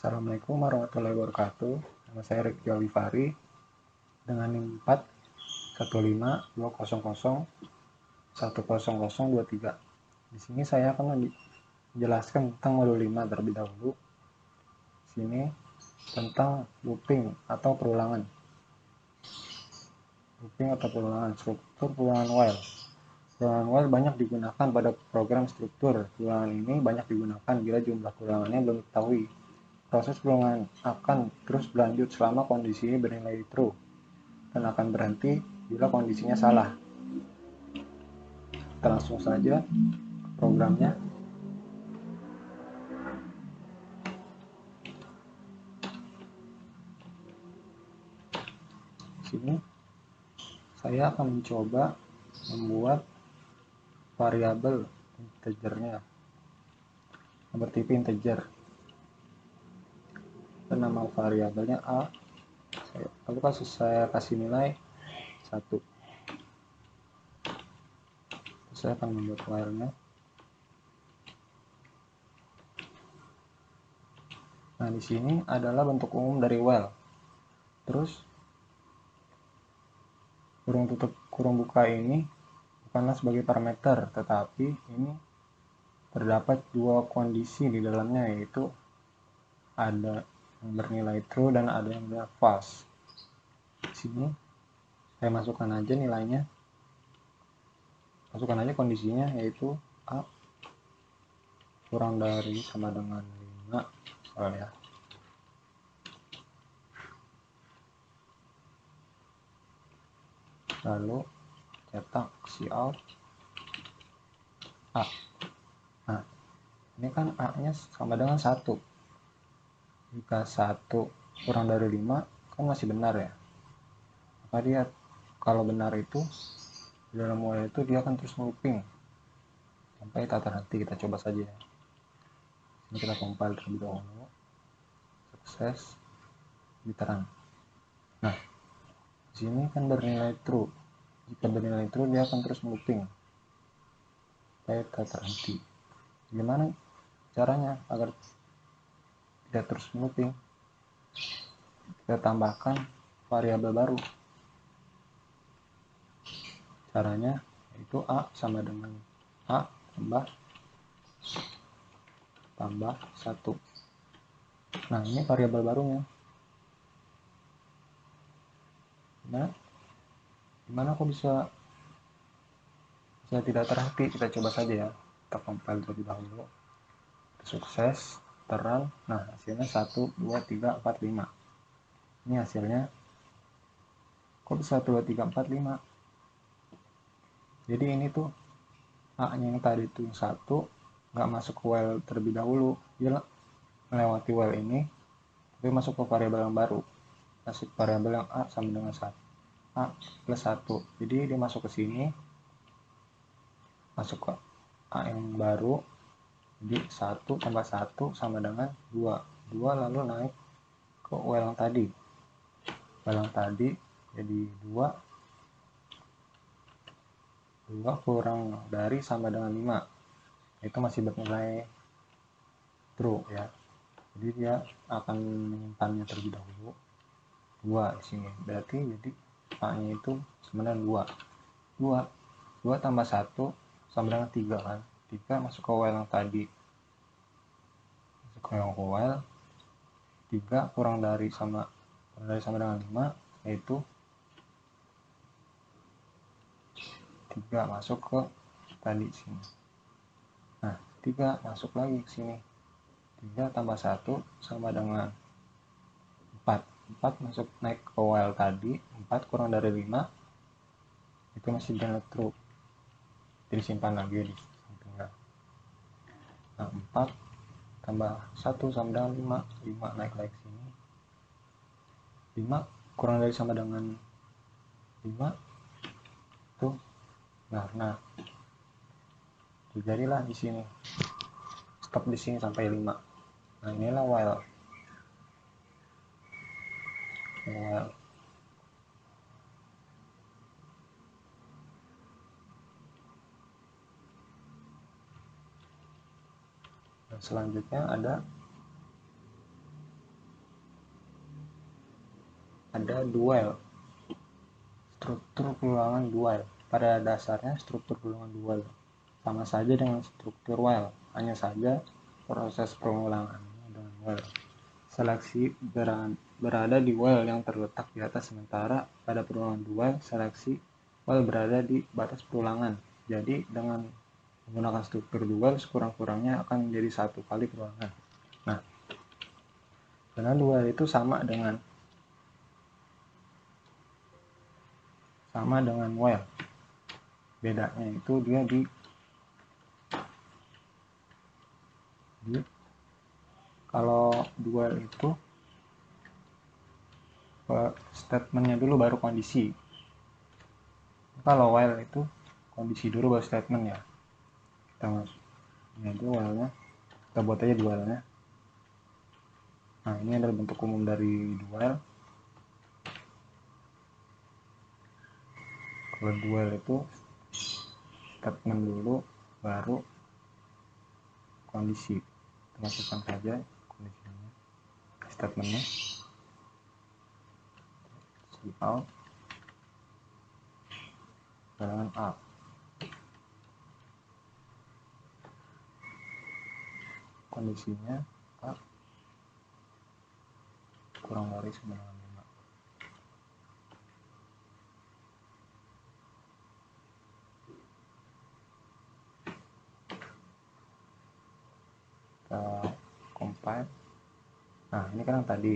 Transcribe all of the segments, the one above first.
Assalamualaikum warahmatullahi wabarakatuh. Nama saya Rifki Alifari dengan NIM 4150200100023. Di sini saya akan menjelaskan tentang modul 5 terlebih dahulu. Di sini tentang looping atau perulangan. Looping atau perulangan, struktur perulangan while. Perulangan while banyak digunakan pada program struktur. Perulangan ini banyak digunakan bila jumlah perulangannya belum diketahui. Proses perulangan akan terus berlanjut selama kondisi ini bernilai true dan akan berhenti bila kondisinya salah. Kita langsung saja ke programnya. Di sini saya akan mencoba membuat variabel integernya bertipe integer. Nama variabelnya A. Lalu saya kasih nilai 1. Saya akan membuat while-nya. Nah, di sini adalah bentuk umum dari while. Terus kurung tutup kurung buka ini bukanlah sebagai parameter, tetapi ini terdapat dua kondisi di dalamnya, yaitu ada yang bernilai true dan ada yang bernilai false. Di sini saya masukkan aja nilainya. Masukkan aja kondisinya, yaitu A kurang dari sama dengan 5 misalnya. Lalu cetak cout A. Nah, ini kan A nya sama dengan 1. Jika 1 kurang dari 5 kan masih benar ya. Maka dia kalau benar itu di dalam while itu dia akan terus looping sampai tak terhenti. Kita coba saja. Ini kita compile terlebih dahulu. Sukses, diterang. Nah, di sini kan bernilai true. Jika bernilai true dia akan terus looping sampai tak terhenti. Gimana caranya agar tidak terus looping? Kita tambahkan variabel baru. Caranya yaitu A sama dengan A tambah 1. Nah, ini variabel barunya. Nah, gimana kok bisa tidak terhenti? Kita coba saja ya. Kita compile terlebih dahulu. Sukses, terang. Nah, hasilnya 1, 2, 3, 4, 5. Ini hasilnya. Kok bisa 1, 2, 3, 4, 5? Jadi ini tuh A-nya yang tadi itu 1 nggak masuk ke while terlebih dahulu. Dia melewati while ini tapi masuk ke variabel yang baru. Masuk variabel yang A sama dengan 1. A plus 1. Jadi dia masuk ke sini. Masuk ke A yang baru. Jadi 1 tambah 1 sama dengan 2. 2 lalu naik ke while yang tadi. While yang tadi jadi 2. 2 kurang dari sama dengan 5. Itu masih bernilai true ya. Jadi dia akan menyimpannya terlebih dahulu. 2 di sini. Berarti jadi A-nya itu sama dengan 2. 2 tambah 1 sama dengan 3 kan. 3 masuk ke while yang tadi. Masuk ke while 3 kurang dari sama dengan 5, yaitu 3 masuk ke tadi sini. Nah, 3 masuk lagi ke sini. 3 tambah 1 sama dengan 4. 4 masuk naik ke while tadi. 4 kurang dari 5 itu masih bernilai true. Jadi simpan lagi di sampingnya. Nah, 4 tambah 1 sama dengan 5. 5 naik lagi ke sini. 5 kurang dari sama dengan 5 itu nah terjadilah di sini. Stop di sini sampai 5. Nah, inilah while. Nah, selanjutnya ada ada dual. Struktur pengulangan dual. Pada dasarnya struktur pengulangan dual sama saja dengan struktur while, hanya saja proses pengulangannya dengan while. Seleksi berada di while yang terletak di atas, sementara pada pengulangan dual seleksi while berada di batas perulangan. Jadi dengan menggunakan struktur dual sekurang-kurangnya akan menjadi satu kali perulangan. Nah, karena dual itu sama dengan while. Bedanya itu dia di kalau dual itu statementnya dulu baru kondisi. Kalau while itu kondisi dulu baru statement ya. Kita masuk ini aja while-nya, kita buat aja dualnya. Nah, ini adalah bentuk umum dari dual. Kalau dual itu statement dulu baru kondisi. Kita masukkan saja kondisinya, statementnya. Out dengan A. Kondisinya A kurang dari 9,5. Kita compile. Nah, ini kan yang tadi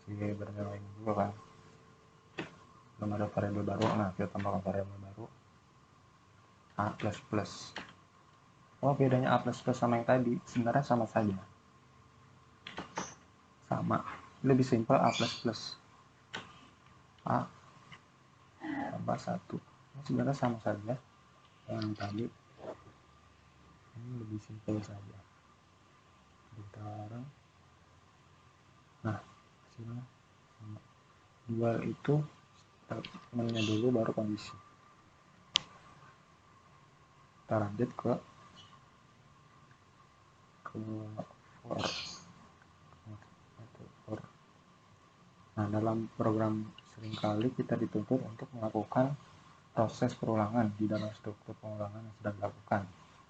masih bernilai juga kan, belum ada variabel baru. Nah, kita tambahkan variabel baru A++. Oh, bedanya A++ sama yang tadi sebenarnya sama saja, sama, lebih simpel. A++ A tambah 1, ini sebenarnya sama saja yang tadi, ini lebih simpel saja. Sekarang, nah hasilnya sama. Dual itu statementnya dulu baru kondisi. Kita lanjut ke for. Nah, dalam program seringkali kita dituntut untuk melakukan proses perulangan di dalam struktur pengulangan yang sedang dilakukan.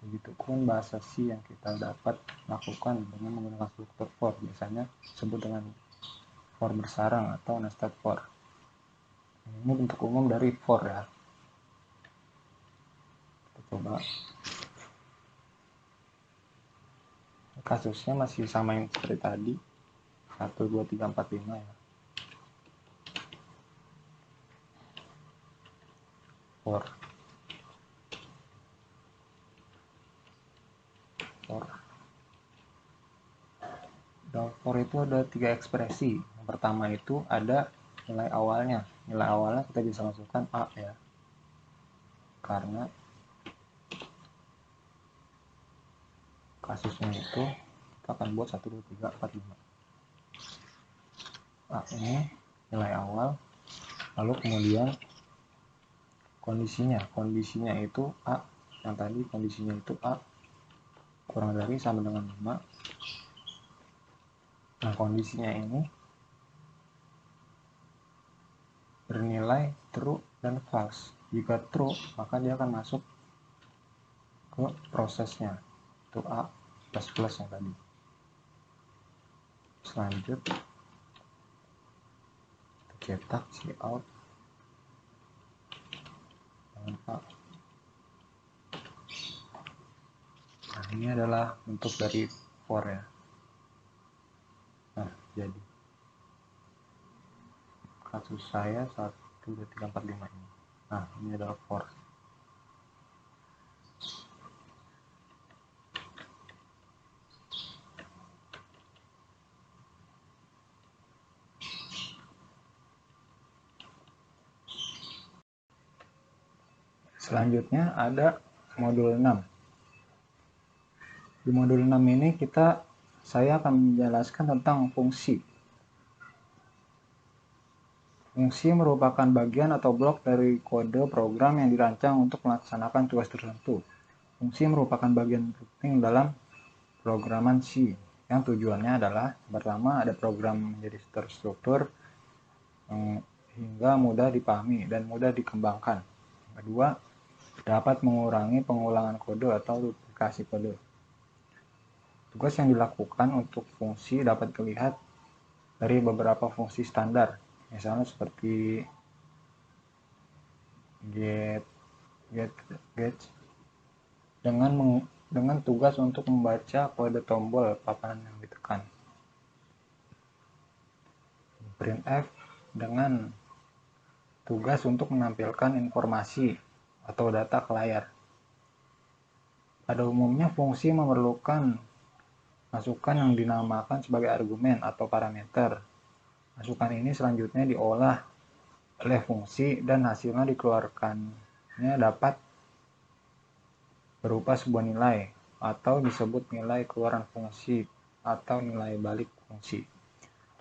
Begitupun bahasa C yang kita dapat lakukan dengan menggunakan struktur for, biasanya disebut dengan for bersarang atau nested for. Ini bentuk umum dari for ya. Kita coba. Kasusnya masih sama yang seperti tadi, 1, 2, 3, 4, 5 ya. For dalam for itu ada 3 ekspresi. Yang pertama itu ada nilai awalnya. Nilai awalnya kita bisa masukkan A ya, karena kasusnya itu kita akan buat 1, 2, 3, 4, 5. A ini nilai awal, lalu kemudian kondisinya itu A, yang tadi kondisinya itu A kurang dari sama dengan 5. Nah, kondisinya ini bernilai true dan false. Jika true, maka dia akan masuk ke prosesnya, itu A++ yang tadi. Selanjut kita cetak cout dengan A. Nah, ini adalah bentuk dari for ya. Nah, jadi kasus saya 1, 2, 3, 4, 5 ini. Nah, ini adalah for. Selanjutnya ada modul 6. Di modul 6 ini saya akan menjelaskan tentang fungsi. Fungsi merupakan bagian atau blok dari kode program yang dirancang untuk melaksanakan tugas tertentu. Fungsi merupakan bagian penting dalam programan C. yang tujuannya adalah pertama ada program menjadi terstruktur hingga mudah dipahami dan mudah dikembangkan. Kedua, dapat mengurangi pengulangan kode atau duplikasi kode. Tugas yang dilakukan untuk fungsi dapat dilihat dari beberapa fungsi standar, misalnya seperti get dengan tugas untuk membaca kode tombol paparan yang ditekan. Printf dengan tugas untuk menampilkan informasi atau data ke layar. Pada umumnya fungsi memerlukan masukan yang dinamakan sebagai argumen atau parameter. Masukan ini selanjutnya diolah oleh fungsi dan hasilnya dikeluarkannya dapat berupa sebuah nilai atau disebut nilai keluaran fungsi atau nilai balik fungsi.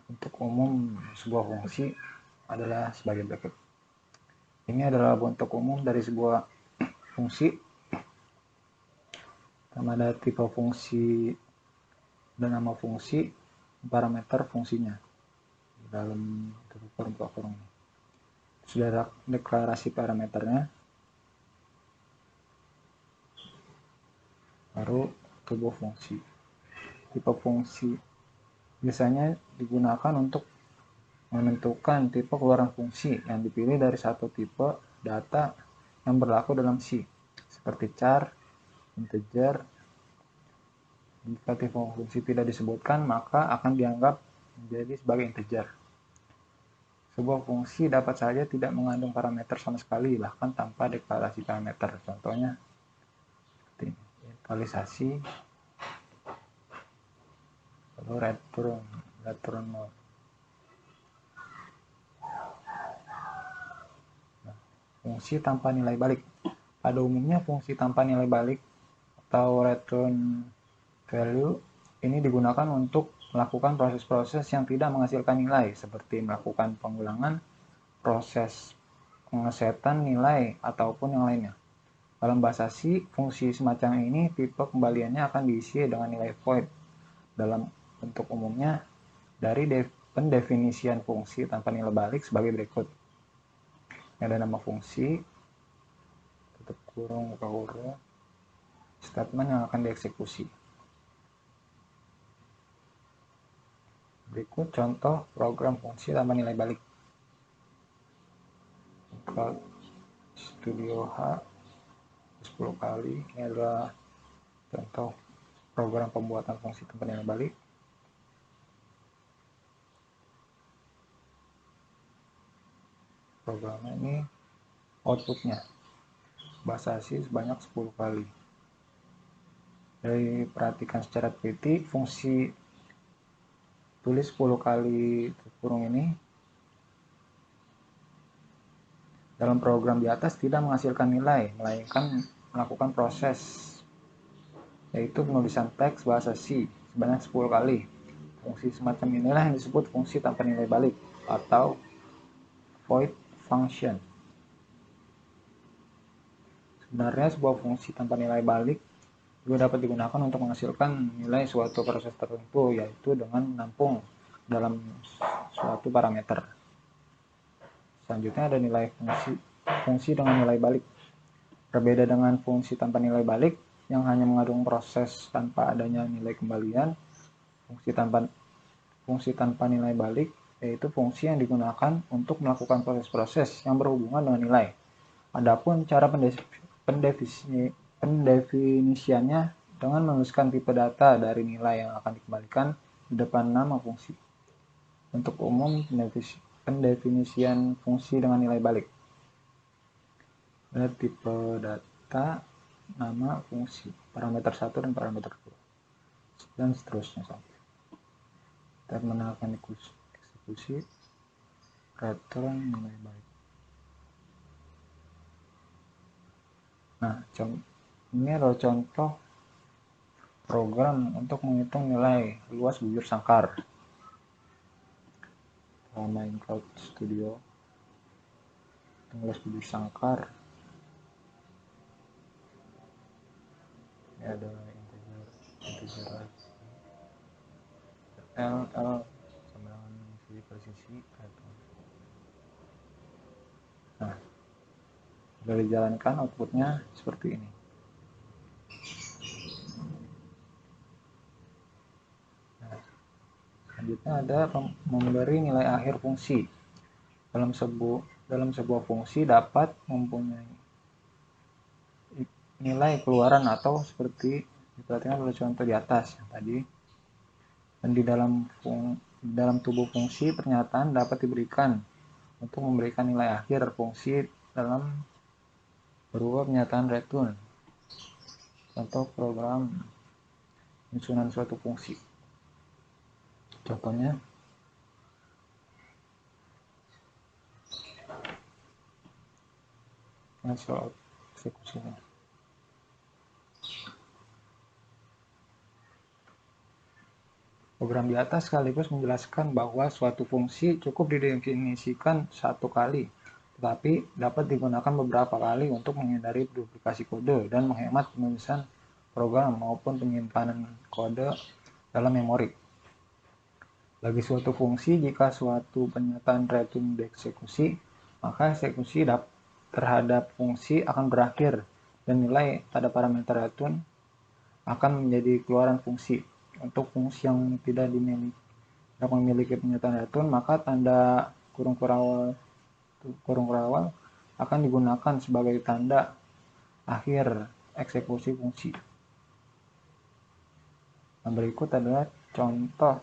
Untuk umum sebuah fungsi adalah sebagai berikut. Ini adalah bentuk umum dari sebuah fungsi. Pertama ada tipe fungsi dan nama fungsi, parameter fungsinya dalam kurung. Sudah ada deklarasi parameternya, baru sebuah fungsi. Tipe fungsi biasanya digunakan untuk menentukan tipe keluaran fungsi yang dipilih dari satu tipe data yang berlaku dalam C, seperti char, integer. Jika tipe fungsi tidak disebutkan, maka akan dianggap menjadi sebagai integer. Sebuah fungsi dapat saja tidak mengandung parameter sama sekali, bahkan tanpa deklarasi parameter. Contohnya, seperti initialisasi, lalu return mode. Fungsi tanpa nilai balik. Pada umumnya fungsi tanpa nilai balik atau return value ini digunakan untuk melakukan proses-proses yang tidak menghasilkan nilai, seperti melakukan pengulangan, proses pengesetan nilai, ataupun yang lainnya. Dalam bahasa C, fungsi semacam ini tipe kembaliannya akan diisi dengan nilai void. Dalam bentuk umumnya, dari pendefinisian fungsi tanpa nilai balik sebagai berikut. Ada nama fungsi, tutup kurung, buka kurung, statement yang akan dieksekusi. Berikut contoh program fungsi tanpa nilai balik. Buka Studio H 10 kali. Ini adalah contoh program pembuatan fungsi tanpa nilai balik. Programnya ini outputnya bahasa C sebanyak 10 kali. Dari perhatikan secara teliti, fungsi tulis 10 kali kurung ini dalam program di atas tidak menghasilkan nilai, melainkan melakukan proses, yaitu penulisan teks bahasa C sebanyak 10 kali. Fungsi semacam inilah yang disebut fungsi tanpa nilai balik atau void function. Sebenarnya sebuah fungsi tanpa nilai balik juga dapat digunakan untuk menghasilkan nilai suatu proses tertentu, yaitu dengan menampung dalam suatu parameter. Selanjutnya ada nilai fungsi dengan nilai balik. Berbeda dengan fungsi tanpa nilai balik yang hanya mengandung proses tanpa adanya nilai kembalian, fungsi tanpa nilai balik yaitu fungsi yang digunakan untuk melakukan proses-proses yang berhubungan dengan nilai. Adapun cara pendefinisiannya dengan menuliskan tipe data dari nilai yang akan dikembalikan di depan nama fungsi. Untuk umum, pendefinisian fungsi dengan nilai balik. Ada tipe data, nama fungsi, parameter 1 dan parameter 2, dan seterusnya sampai terminal akan eksekusi, return nilai balik. Nah, ini adalah contoh program untuk menghitung nilai luas bujur sangkar. Main Cloud Studio, luas bujur sangkar. Ini ada integer. L sama dengan sisi per sisi retun. Nah, sudah dijalankan, outputnya seperti ini. Nah, selanjutnya ada memberi nilai akhir fungsi. Dalam sebuah fungsi dapat mempunyai nilai keluaran atau seperti diperhatikan pada contoh di atas yang tadi. Dan di dalam tubuh fungsi pernyataan dapat diberikan untuk memberikan nilai akhir fungsi dalam berupa pernyataan return. Contoh program penyusunan suatu fungsi. Contohnya soal eksekusinya. Program di atas sekaligus menjelaskan bahwa suatu fungsi cukup didefinisikan satu kali, tetapi dapat digunakan beberapa kali untuk menghindari duplikasi kode dan menghemat penulisan program maupun penyimpanan kode dalam memori. Bagi suatu fungsi, jika suatu pernyataan return dieksekusi, maka eksekusi terhadap fungsi akan berakhir dan nilai pada parameter return akan menjadi keluaran fungsi. Untuk fungsi yang tidak memiliki pernyataan return, maka tanda kurung kurawal akan digunakan sebagai tanda akhir eksekusi fungsi. Nah, berikut adalah contoh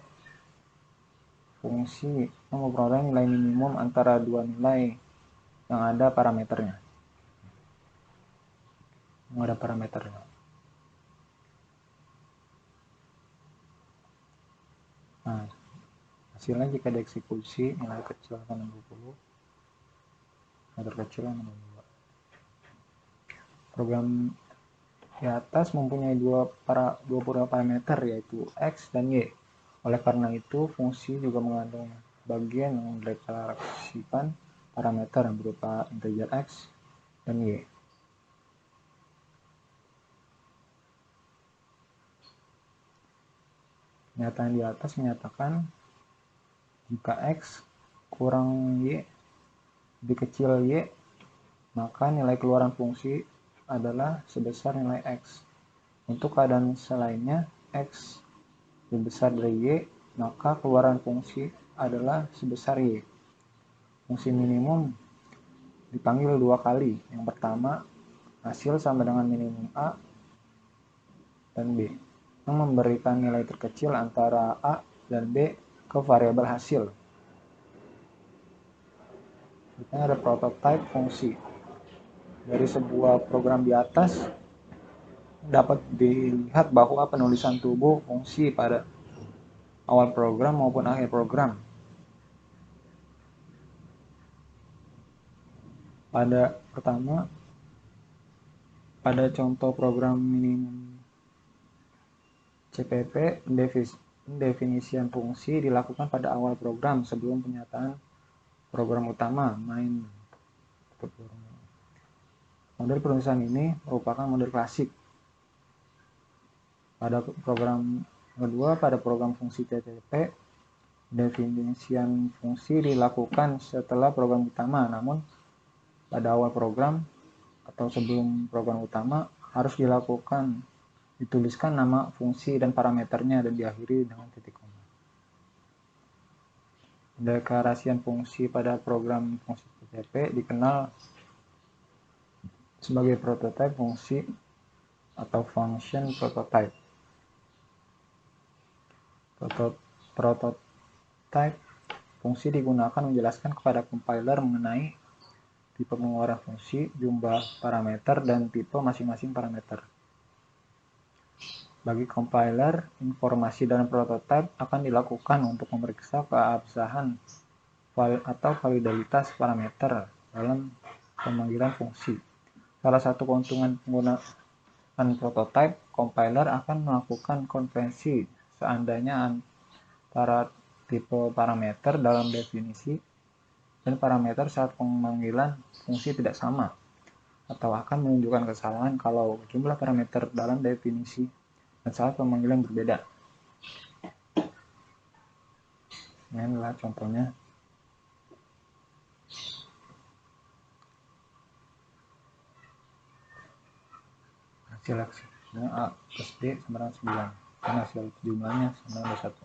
fungsi yang memperoleh nilai minimum antara dua nilai yang ada parameternya. Nah, hasilnya jika dieksekusi nilai kecil akan 20, nilai terkecil akan 2. Program di atas mempunyai dua parameter yaitu x dan y. Oleh karena itu, fungsi juga mengandung bagian yang mendeklarasikan parameter yang berupa integer x dan y. Pernyataan di atas menyatakan jika x kurang y lebih kecil y, maka nilai keluaran fungsi adalah sebesar nilai x. Untuk keadaan selainnya, x lebih besar dari y, maka keluaran fungsi adalah sebesar y. Fungsi minimum dipanggil dua kali. Yang pertama, hasil sama dengan minimum a dan b, yang memberikan nilai terkecil antara a dan b ke variabel hasil. Ini ada prototype fungsi. Dari sebuah program di atas dapat dilihat bahwa penulisan tubuh fungsi pada awal program maupun akhir program. Pada contoh program minimum CPP, pendefinisian fungsi dilakukan pada awal program sebelum pernyataan program utama main. Model penulisan ini merupakan model klasik. Pada program kedua, pada program fungsi CPP, definisian fungsi dilakukan setelah program utama, namun pada awal program atau sebelum program utama harus dituliskan nama fungsi dan parameternya dan diakhiri dengan titik koma. Deklarasian fungsi pada program fungsi CPP dikenal sebagai prototype fungsi atau function prototype. Prototype fungsi digunakan menjelaskan kepada compiler mengenai tipe pengeluaran fungsi, jumlah parameter, dan tipe masing-masing parameter. Bagi compiler, informasi dalam prototype akan dilakukan untuk memeriksa keabsahan atau validalitas parameter dalam pemanggilan fungsi. Salah satu keuntungan penggunaan prototype, compiler akan melakukan konversi seandainya antara tipe parameter dalam definisi dan parameter saat pemanggilan fungsi tidak sama, atau akan menunjukkan kesalahan kalau jumlah parameter dalam definisi dan saat pemanggilan berbeda. Ini adalah contohnya. Hasil aksinya A plus B sama dengan 9. Dan hasil jumlahnya sama dengan 1.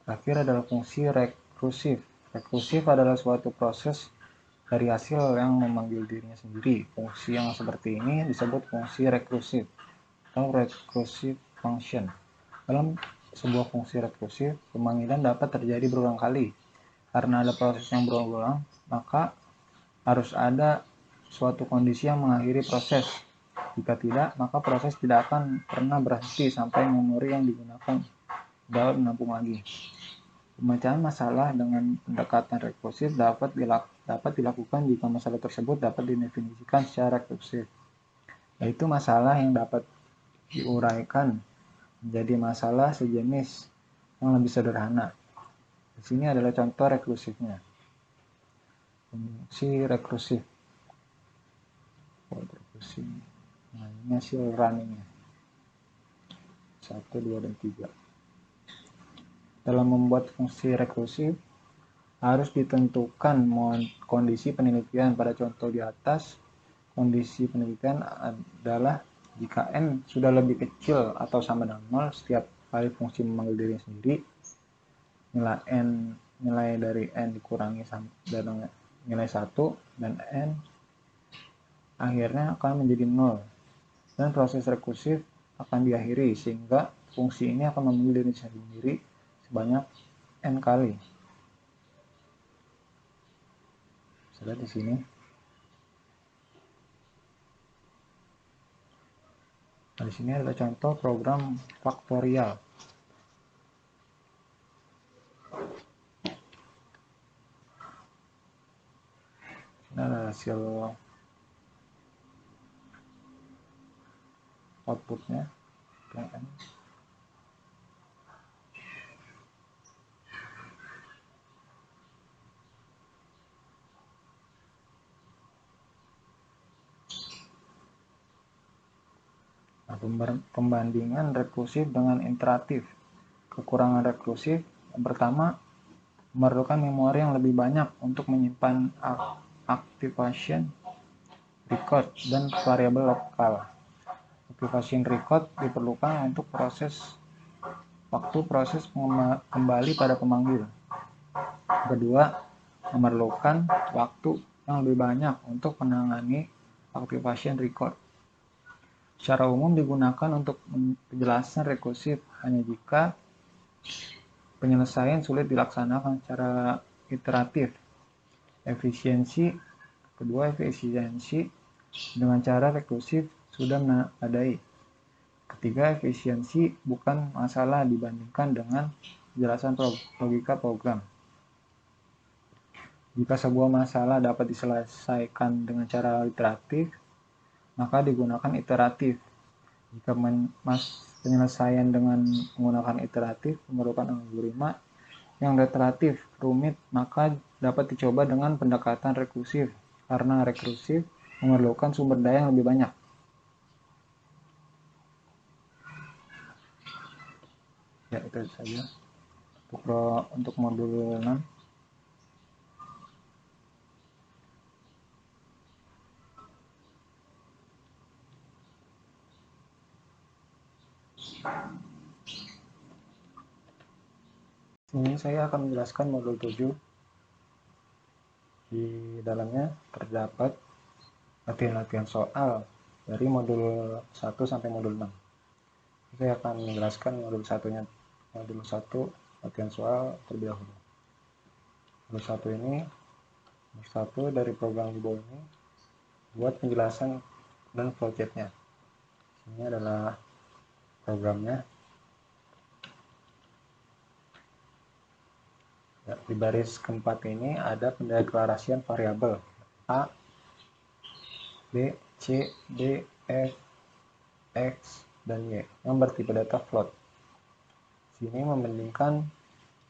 Terakhir adalah fungsi rekursif. Rekursif adalah suatu proses dari hasil yang memanggil dirinya sendiri. Fungsi yang seperti ini disebut fungsi rekursif atau recursive function. Dalam sebuah fungsi rekursif, pemanggilan dapat terjadi berulang kali. Karena ada proses yang berulang, maka harus ada suatu kondisi yang mengakhiri proses. Jika tidak, maka proses tidak akan pernah berhenti sampai memori yang digunakan dapat menampung lagi. Pemecahan masalah dengan pendekatan rekursif dapat dilakukan jika masalah tersebut dapat didefinisikan secara rekursif, yaitu masalah yang dapat diuraikan menjadi masalah sejenis yang lebih sederhana. Di sini adalah contoh rekursifnya. Fungsi rekursif. Nah, ini hasil runningnya. 1, 2, dan 3. Dalam membuat fungsi rekursif, harus ditentukan kondisi penelitian. Pada contoh di atas, kondisi penelitian adalah jika n sudah lebih kecil atau sama dengan 0, setiap kali fungsi memanggil diri sendiri, nilai dari n dikurangi dengan nilai 1, dan n akhirnya akan menjadi 0. Dan proses rekursif akan diakhiri, sehingga fungsi ini akan memanggil diri sendiri sebanyak n kali. Lihat di sini. Nah, di sini ada contoh program faktorial. Ini ada hasil outputnya. Nah, pembandingan rekursif dengan iteratif. Kekurangan rekursif yang pertama, memerlukan memori yang lebih banyak untuk menyimpan activation record dan variabel lokal. Activation record diperlukan untuk waktu proses kembali pada pemanggil. Kedua, memerlukan waktu yang lebih banyak untuk menangani activation record. Secara umum digunakan untuk penjelasan rekursif hanya jika penyelesaian sulit dilaksanakan secara iteratif. Kedua, efisiensi dengan cara rekursif sudah memadai. Ketiga, efisiensi bukan masalah dibandingkan dengan penjelasan logika program. Jika sebuah masalah dapat diselesaikan dengan cara iteratif, maka digunakan iteratif. Jika penyelesaian dengan menggunakan iteratif memerlukan algoritma yang iteratif rumit, maka dapat dicoba dengan pendekatan rekursif, karena rekursif memerlukan sumber daya yang lebih banyak. Ya, itu saja untuk modul 6. Ini saya akan menjelaskan modul 7. Di dalamnya terdapat latihan-latihan soal dari modul 1 sampai modul 6. Saya akan menjelaskan modul 1-nya. Modul 1 latihan soal terlebih dahulu. Modul 1 ini, modul 1 dari program di bawah ini buat penjelasan dan flowchart-nya. Ini adalah programnya. Ya, di baris keempat ini ada pendeklarasian variabel A, B, C, D, F, X, dan Y yang bertipe data float. Sini membandingkan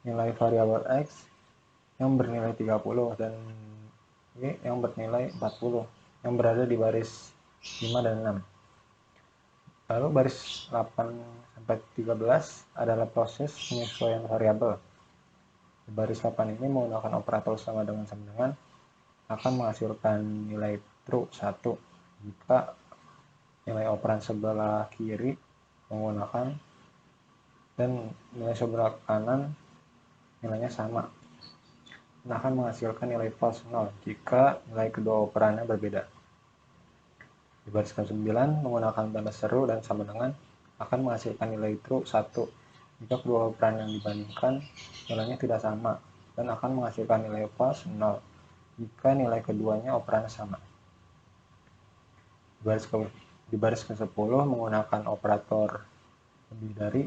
nilai variabel X yang bernilai 30 dan Y yang bernilai 40 yang berada di baris 5 dan 6. Lalu baris 8 sampai 13 adalah proses penyesuaian variabel. Di baris 8 ini menggunakan operator sama dengan akan menghasilkan nilai true 1 jika nilai operan sebelah kiri menggunakan dan nilai sebelah kanan nilainya sama, dan akan menghasilkan nilai false 0 jika nilai kedua operannya berbeda. Di baris ke-9 menggunakan tanda seru dan sama dengan akan menghasilkan nilai true 1 jika kedua operan yang dibandingkan nilainya tidak sama, dan akan menghasilkan nilai false 0 jika nilai keduanya operan sama. Di baris ke-10 menggunakan operator lebih dari.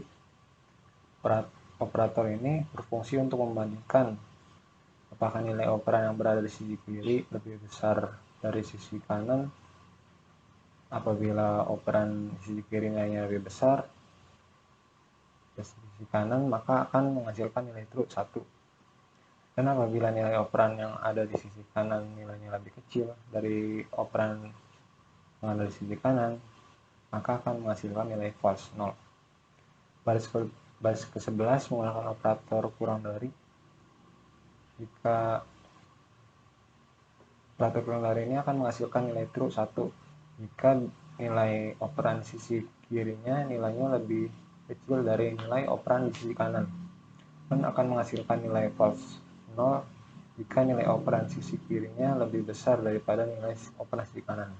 Operator ini berfungsi untuk membandingkan apakah nilai operan yang berada di sisi kiri lebih besar dari sisi kanan. Apabila operan di sisi kiri nilainya lebih besar dari sisi kanan, maka akan menghasilkan nilai true 1. Dan apabila nilai operan yang ada di sisi kanan nilainya lebih kecil dari operan yang ada di sisi kanan, maka akan menghasilkan nilai false 0. Baris ke-11 menggunakan operator kurang dari. Jika operator kurang dari ini akan menghasilkan nilai true 1 jika nilai operan sisi kirinya nilainya lebih kecil dari nilai operan di sisi kanan, dan akan menghasilkan nilai false 0 jika nilai operan sisi kirinya lebih besar daripada nilai operan sisi kanan.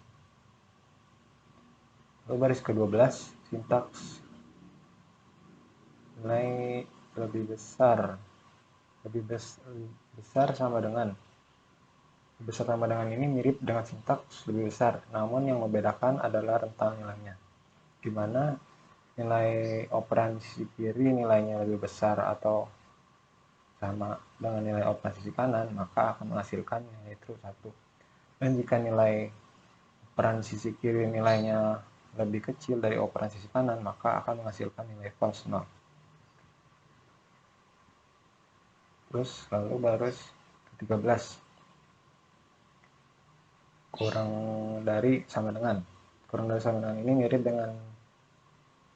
Lalu baris ke-12 sintaks nilai lebih besar sama dengan. Besar sama dengan ini mirip dengan sintaks lebih besar, namun yang membedakan adalah rentang nilainya, di mana nilai operan sisi kiri nilainya lebih besar atau sama dengan nilai operan sisi kanan, maka akan menghasilkan nilai true 1. Dan jika nilai operan sisi kiri nilainya lebih kecil dari operan sisi kanan, maka akan menghasilkan nilai false 0. Terus lalu baris ke-13 kurang dari sama dengan. Kurang dari sama dengan ini mirip dengan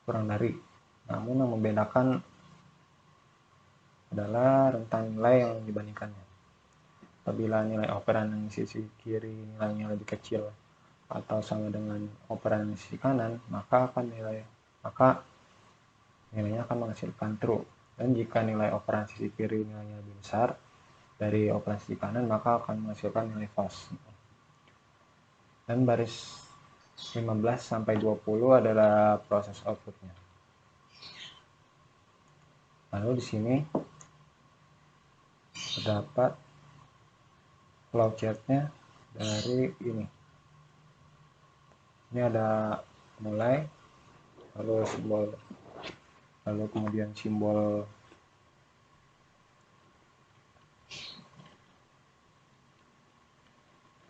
kurang dari, namun yang membedakan adalah rentang nilai yang dibandingkannya. Apabila nilai operan yang di sisi kiri nilainya lebih kecil atau sama dengan operan di sisi kanan, maka nilainya akan menghasilkan true. Dan jika nilai operan sisi kiri nilainya lebih besar dari operan sisi kanan, maka akan menghasilkan nilai false. Dan baris 15 sampai 20 adalah proses outputnya. Lalu di sini terdapat flowchartnya dari ini. Ini ada mulai, lalu kemudian simbol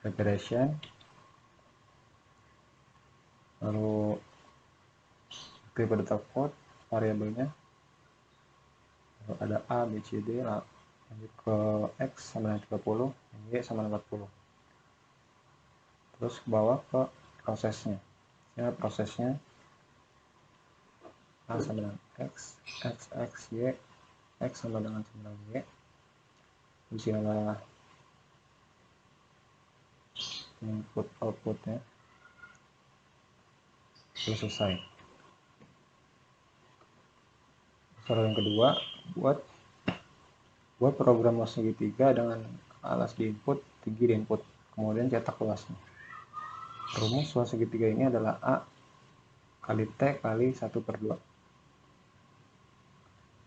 regression, lalu tipe data code variabelnya, lalu ada A, B, C, D, lanjut ke X sama dengan 30, Y sama dengan 40. Terus ke bawah ke prosesnya. Ya, prosesnya A sama dengan X, X, Y, X sama dengan 9Y. Di sini adalah input outputnya. Sudah selesai. Cara yang kedua, buat program luas segitiga dengan alas di input, tinggi di input, kemudian cetak luasnya. Rumus luas segitiga ini adalah A kali T kali 1/2.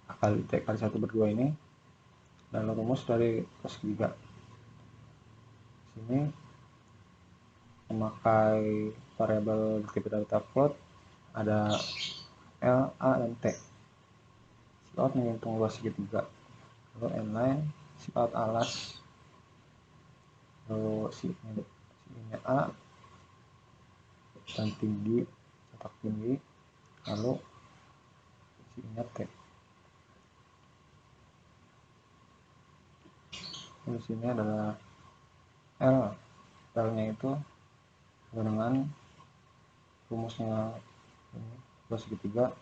A kali T kali 1/2 ini adalah rumus dari luas segitiga. Sini memakai variabel tipe data float, ada L, A, dan T. Cout menghitung luas segitiga, lalu inline, cout alas, lalu ini A dan tinggi, cetak tinggi, lalu ini T. Di sini adalah L nya itu dengan rumusnya ini luas segitiga,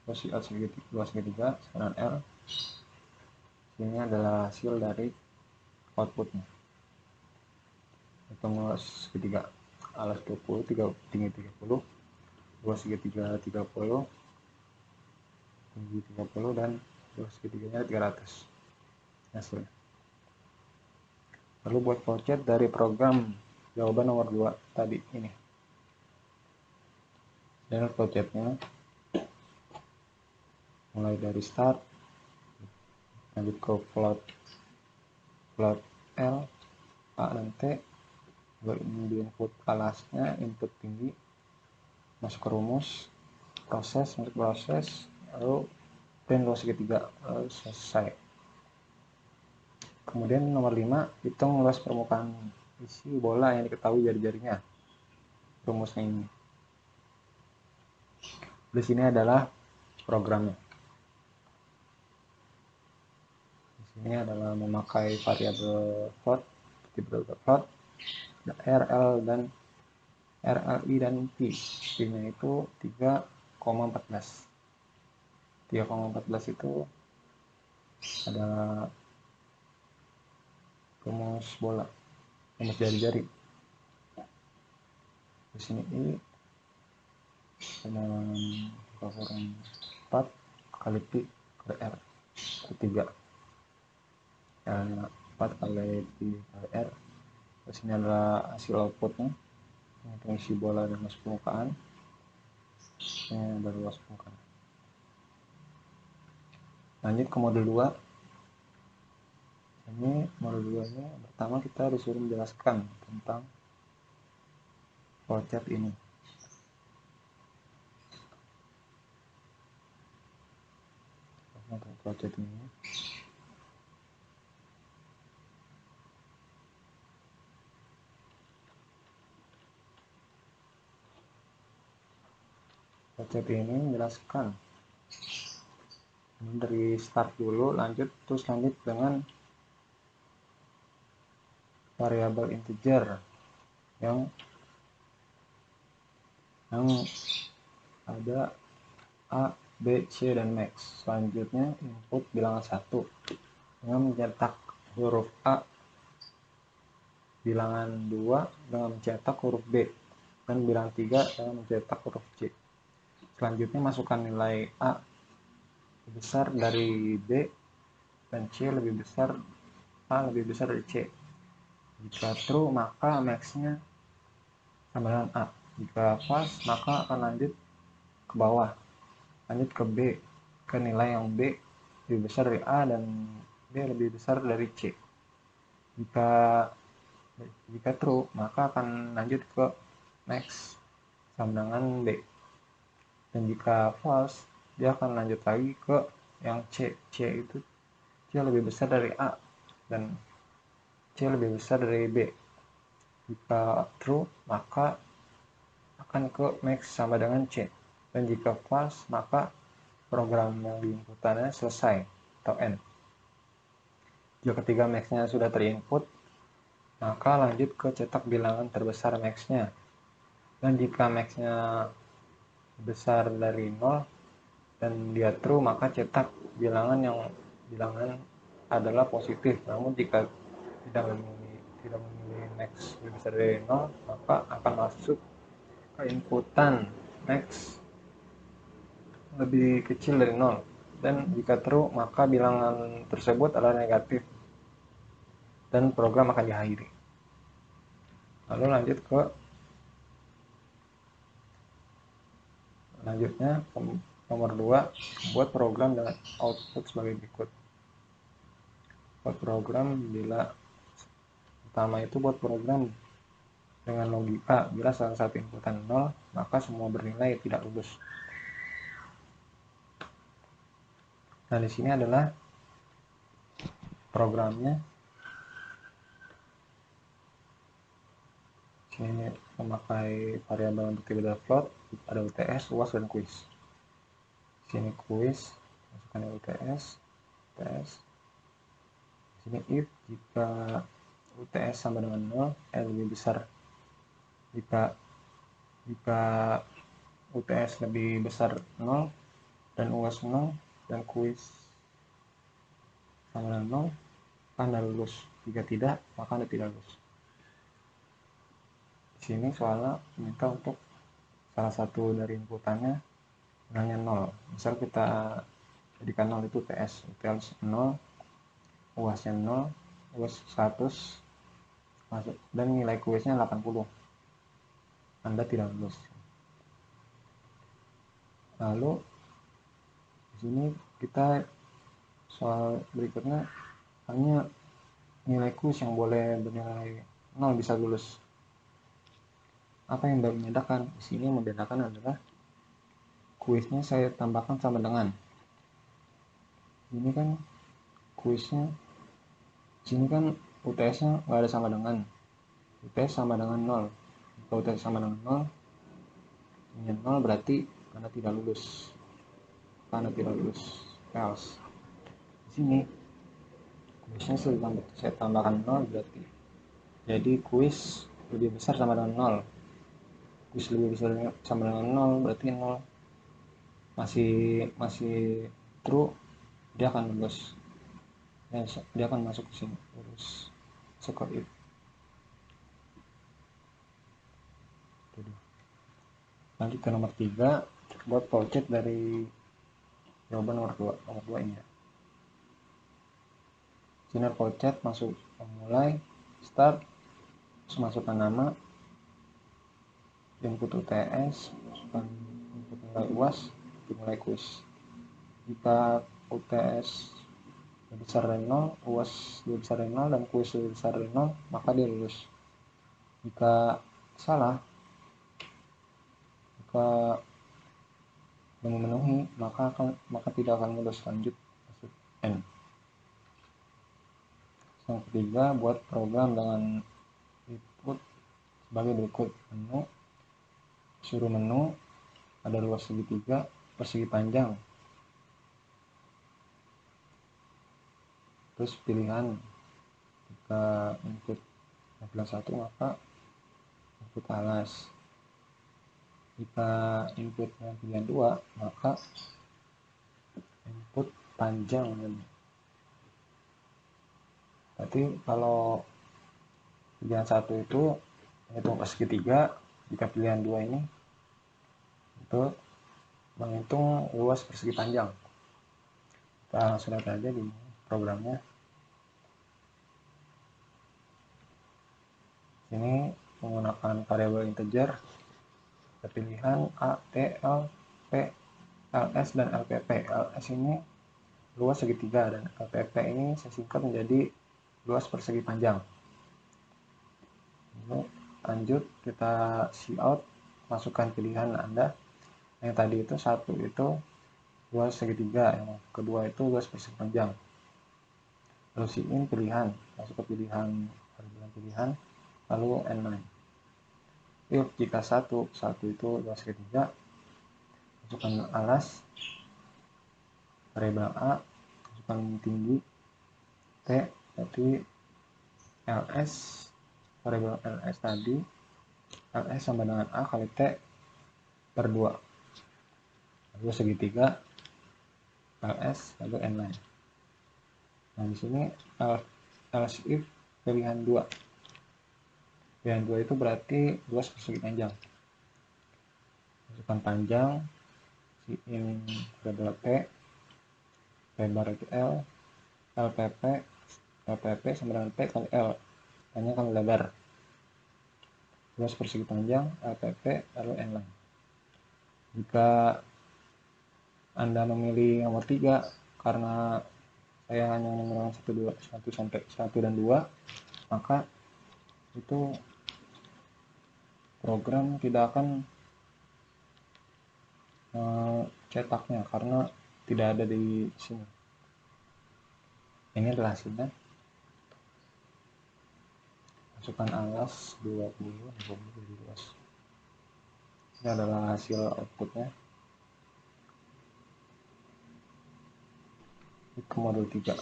luas segitiga sekarang L. Ini adalah hasil dari outputnya. Hitung luas segitiga alas 20, tinggi 30, luas segitiga 30, tinggi 30, dan luas segitiganya 300 hasilnya. Lalu buat flowchart dari program jawaban nomor 2 tadi ini. Dan flowchartnya mulai dari start, lanjut ke float L, A dan T, di input alasnya, input tinggi, masuk ke rumus, proses, lalu print luas segitiga, lalu selesai. Kemudian nomor 5, hitung luas permukaan isi bola yang diketahui jari-jarinya. Rumusnya ini. Di sini adalah programnya. Di sini adalah memakai variabel float, RL dan RLI dan P. P-nya itu 3,14. 3,14 itu adalah rumus bola, rumus jari-jari. Di sini I dengan kurang 4 kali P kali R itu 3. R-nya 4 kali P kali R. Di sini adalah hasil outputnya, menghitung isi bola dan luas permukaan. Ini baru luas permukaan. Lanjut ke modul 2. Ini modul 2 ini pertama kita disuruh menjelaskan tentang flowchart ini. Flowchart ini. Flowchart ini menjelaskan dari start dulu, terus lanjut dengan variabel integer yang ada A, B, C, dan max. Selanjutnya input bilangan 1 dengan mencetak huruf A, bilangan 2 dengan mencetak huruf B, dan bilangan 3 dengan mencetak huruf C. Selanjutnya masukkan nilai A lebih besar dari B dan C lebih besar, A lebih besar dari C. Jika true maka max-nya sama dengan A. Jika false maka akan lanjut ke bawah, lanjut ke B, ke nilai yang B lebih besar dari A dan B lebih besar dari C. Jika true maka akan lanjut ke max sama dengan B, dan jika false dia akan lanjut lagi ke yang C. C itu C lebih besar dari A dan C lebih besar dari B. Jika true maka akan ke max sama dengan C, dan jika false maka program yang diinputannya selesai atau end. Jika ketiga max-nya sudah terinput maka lanjut ke cetak bilangan terbesar max-nya, dan jika max-nya besar dari 0 dan dia true maka cetak bilangan adalah positif. Namun jika tidak memilih max lebih besar dari 0 maka akan masuk ke inputan max lebih kecil dari 0, dan jika true maka bilangan tersebut adalah negatif dan program akan diakhiri. Lalu lanjut ke nomor 2, buat program dengan output sebagai berikut. Buat program pertama itu buat program dengan logika bila salah satu inputan 0 maka semua bernilai tidak lulus. Nah, di sini adalah programnya. Sini memakai variabel untuk tipe float, ada UTS, UAS, dan quiz. Sini quiz, masukkan UTS. Sini if jika UTS sama dengan 0, L lebih besar. Jika UTS lebih besar 0 dan UAS 0 dan kuis sama dengan 0, Anda lulus. Jika tidak, maka Anda tidak lulus. Di sini soalnya minta untuk salah satu dari inputannya nilainya 0. Misal kita jadikan 0 itu UTS 0, UASnya 0, UAS 100, dan nilai kuisnya 80. Anda tidak lulus. Lalu di sini kita soal berikutnya hanya nilai kuis yang boleh bernilai 0 bisa lulus. Apa yang membedakan? Di sini yang membedakan adalah kuisnya saya tambahkan sama dengan. Ini kan kuisnya, sini kan UTS-nya nggak ada sama dengan. UTS sama dengan 0. Kalau UTS sama dengan 0, ini 0 berarti Anda tidak lulus. Anda tidak lulus. Else. Di sini kuisnya saya tambahkan 0 berarti. Jadi kuis lebih besar sama dengan 0. Kuis lebih besar sama dengan 0 berarti 0 masih true, dia akan lulus. Dia akan masuk ke sini, lulus skor itu. Lanjut ke nomor 3, buat project dari jawaban nomor 2 ini ya. Sinar project masuk memulai start, masukkan nama, input UTS, masukkan input nilai UAS, nilai kuis. Jika UTS lebih besar dari 0, UAS lebih besar dari 0, dan kuis lebih besar dari 0, maka dia lulus. Jika salah, jika memenuhi, maka tidak akan lulus. Lanjut N. Yang ketiga, buat program dengan input sebagai berikut. Menu, suruh menu, ada luas segitiga, persegi panjang, terus pilihan. Jika input pilihan 1, maka input alas. Jika inputnya pilihan 2, maka input panjang. Berarti kalau pilihan 1 itu menghitung persegi 3, jika pilihan 2 ini itu menghitung luas persegi panjang. Kita langsung lihat aja di programnya. Ini menggunakan variabel integer, pilihan A, T, L, P, LS, dan LPP. LS ini luas segitiga, dan LPP ini saya singkat menjadi luas persegi panjang. Lanjut kita cout, masukkan pilihan Anda. Yang tadi itu 1 itu luas segitiga, yang kedua itu luas persegi panjang. Lalu in pilihan, masuk ke pilihan lalu N9. If jika 1 itu luas segitiga, masukkan alas, variabel A, masukkan tinggi T, berarti LS, variabel LS tadi, LS sama dengan A kali T per 2, lalu segitiga LS lalu N9. Nah di sini else if pilihan 2. Pilihan 2 itu berarti luas persegi panjang. Masukkan panjang, in variabel P, lebar itu L, LPP sama dengan P kali L, hanya kali lebar. Luas persegi panjang, LPP lalu N9. Jika Anda memilih nomor 3 karena saya hanya menggunakan 1 dan 2, maka itu program tidak akan cetaknya karena tidak ada di sini. Ini adalah hasilnya. Masukkan alas 20 lebih luas. Ini adalah hasil outputnya. Ke modul 3.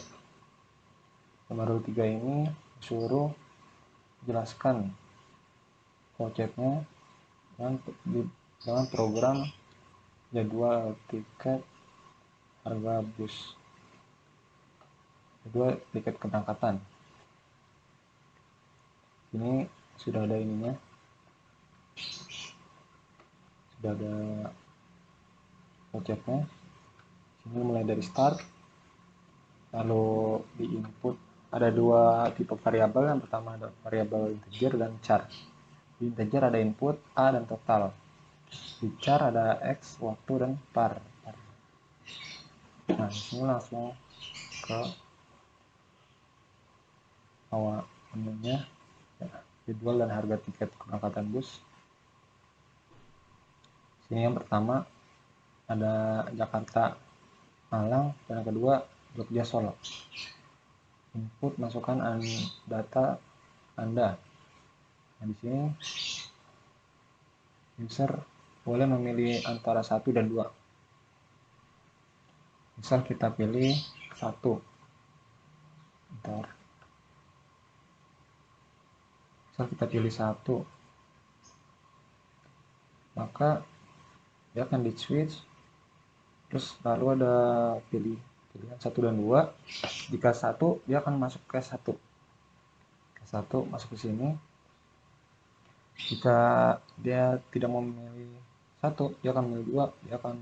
Ke modul 3 ini suruh jelaskan projectnya dengan program jadwal tiket harga bus, jadwal tiket keberangkatan. Ini sudah ada ininya, sudah ada projectnya. Ini mulai dari start, lalu di input ada dua tipe variabel. Yang pertama ada variabel integer dan char. Di integer ada input a dan total, di char ada x, waktu, dan par. Nah, disini langsung ke awal menunya, jadwal dan harga tiket keberangkatan bus. Sini yang pertama ada Jakarta Malang, dan yang kedua Jogja Solo. Input masukkan data Anda. Nah, di sini user boleh memilih antara 1 dan 2. Misal kita pilih 1. Misal kita pilih 1, maka dia akan di switch, terus lalu ada pilihan 1 dan 2. Jika 1, dia akan masuk ke 1. Ke 1 masuk ke sini. Jika dia tidak mau memilih 1, dia akan memilih 2, dia akan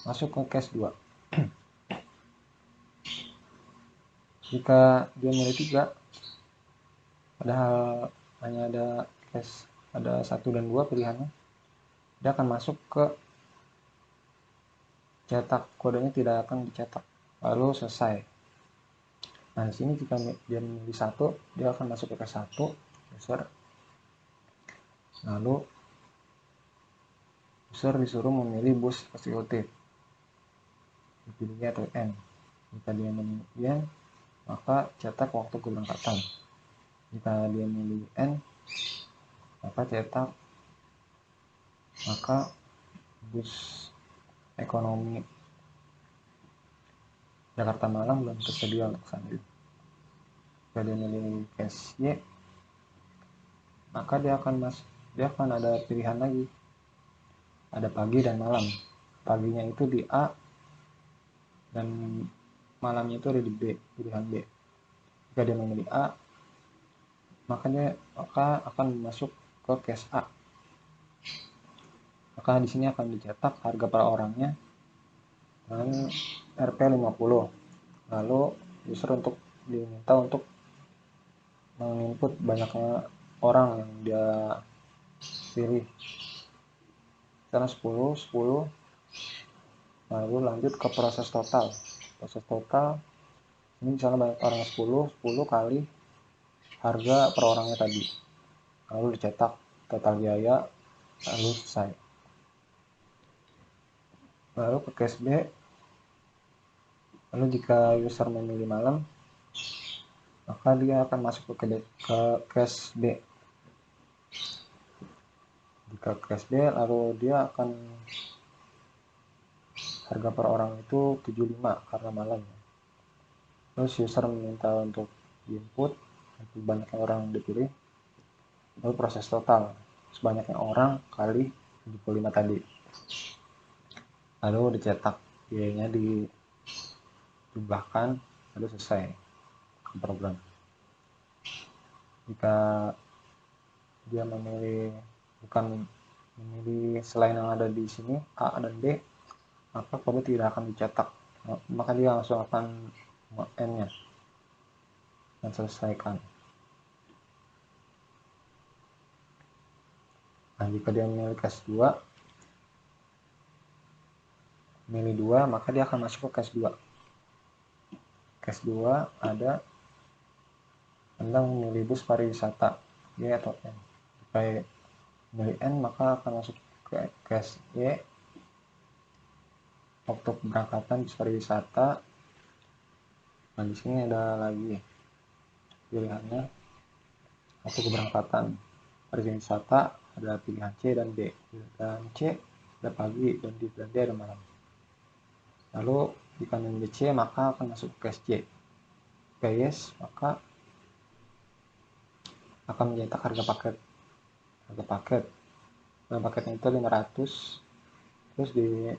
masuk ke case 2. Jika dia memilih 3, padahal hanya ada case ada 1 dan 2 pilihannya, dia akan masuk ke cetak, kodenya tidak akan dicetak, lalu selesai. Nah, di sini jika dia memilih 1, dia akan masuk ke 1 user, lalu user disuruh memilih bus eksekutif, dipilihnya atau N. Jika dia memilih N, maka cetak waktu keberangkatan. Jika dia memilih N, maka cetak bus ekonomi Jakarta Malang belum tersedia untuk saat ini. Jika dia memilih case Y, maka dia akan ada pilihan lagi, ada pagi dan malam. Paginya itu di A dan malamnya itu ada di B, pilihan B. Jika dia memilih A, maka akan masuk ke case A. Maka di sini akan dicetak harga per orangnya dan Rp50. Lalu user diminta untuk menginput banyaknya orang yang dia pilih. Karena 10, lalu lanjut ke proses total. Proses total ini misalnya banyak orang 10 kali harga per orangnya tadi, lalu dicetak total biaya, lalu selesai. Lalu ke case B, lalu jika user memilih malam, maka dia akan masuk ke case B. Jika case B, lalu dia akan harga per orang itu 75 karena malam. Terus user meminta untuk diinput banyaknya orang dipilih, lalu proses total sebanyaknya orang kali 75 tadi, lalu dicetak, biayanya dijumlahkan, lalu selesai program. Jika dia bukan memilih selain yang ada di sini A dan B, maka kode tidak akan dicetak, maka dia langsung akan N-nya dan selesaikan. Nah, jika dia memilih case 2, maka dia akan masuk ke case 2. Case 2 ada tentang memilih bus pariwisata Y atau N. Jika memilih N, maka akan masuk ke case Y, waktu keberangkatan bus pariwisata. Nah, di sini ada lagi pilihannya, waktu keberangkatan pariwisata ada pilihan C dan D. Pilihan C ada pagi, dan di pilihan D ada malam. Lalu jika memilih C, maka akan masuk ke case C. Jika yes, maka akan mencetak harga paket. Harga paketnya itu 500, terus di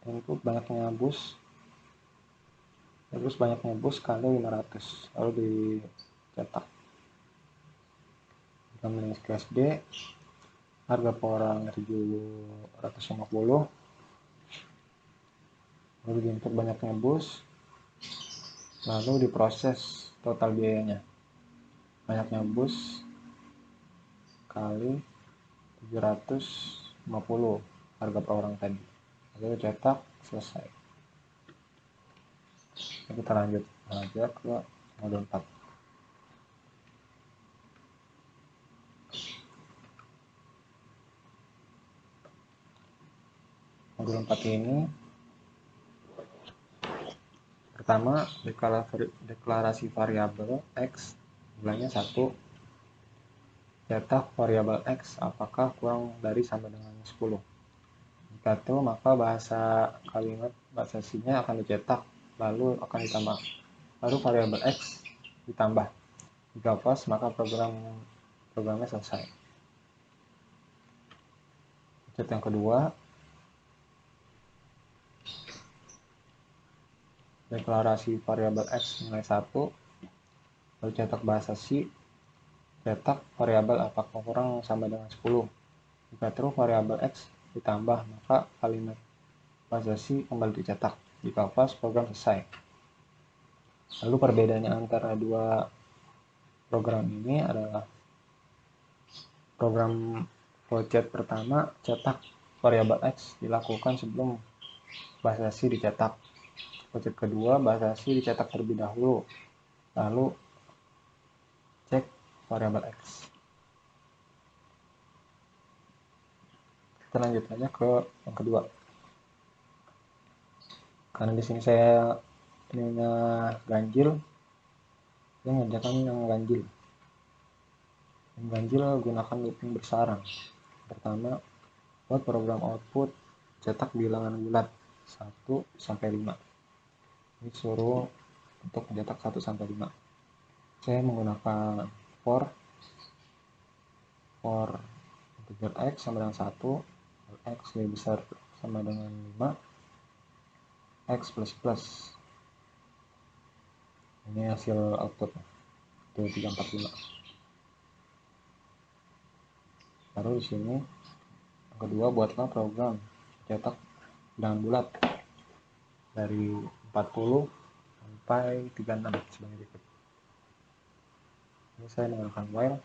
input banyaknya bus, terus banyaknya bus kali 500, lalu dicetak. Jika menulis SD, harga per orang 750, lalu diinput banyaknya bus, lalu diproses total biayanya. Banyaknya bus kali 750 harga per orang tadi, lalu cetak, selesai. Kita lanjut aja ke modul 4. Modul 4 ini pertama, deklarasi variabel X nilainya 1, cetak variabel X apakah kurang dari sama dengan 10. Jika itu, maka kalimat bahasa C-nya akan dicetak, lalu akan ditambah, lalu variabel X ditambah. Jika false, maka programnya selesai. Step yang kedua, deklarasi variabel X nilai 1, lalu cetak bahasa C, cetak variabel apakah kurang sama dengan 10. Jika true, variabel X ditambah, maka kalimat bahasa C kembali dicetak. Jika false, program selesai. Lalu perbedaannya antara dua program ini adalah program flowchart pertama, cetak variabel X dilakukan sebelum bahasa C dicetak. Flowchart kedua, bahasa C dicetak terlebih dahulu, lalu cek variabel X. Kita lanjut aja ke yang kedua. Karena di sini saya ininya ganjil, saya ngerjakan yang ganjil. Yang ganjil gunakan looping bersarang. Pertama, buat program output cetak bilangan bulat 1 sampai 5. Ini suruh untuk mencetak 1 sampai 5. Saya menggunakan for integer X sama dengan 1, X lebih besar sama dengan 5, X plus. Ini hasil outputnya, itu 345. Lalu di sini yang kedua, buatlah program cetak bilangan bulat dari 40 sampai 36 sebagai berikut. Ini saya menggunakan while,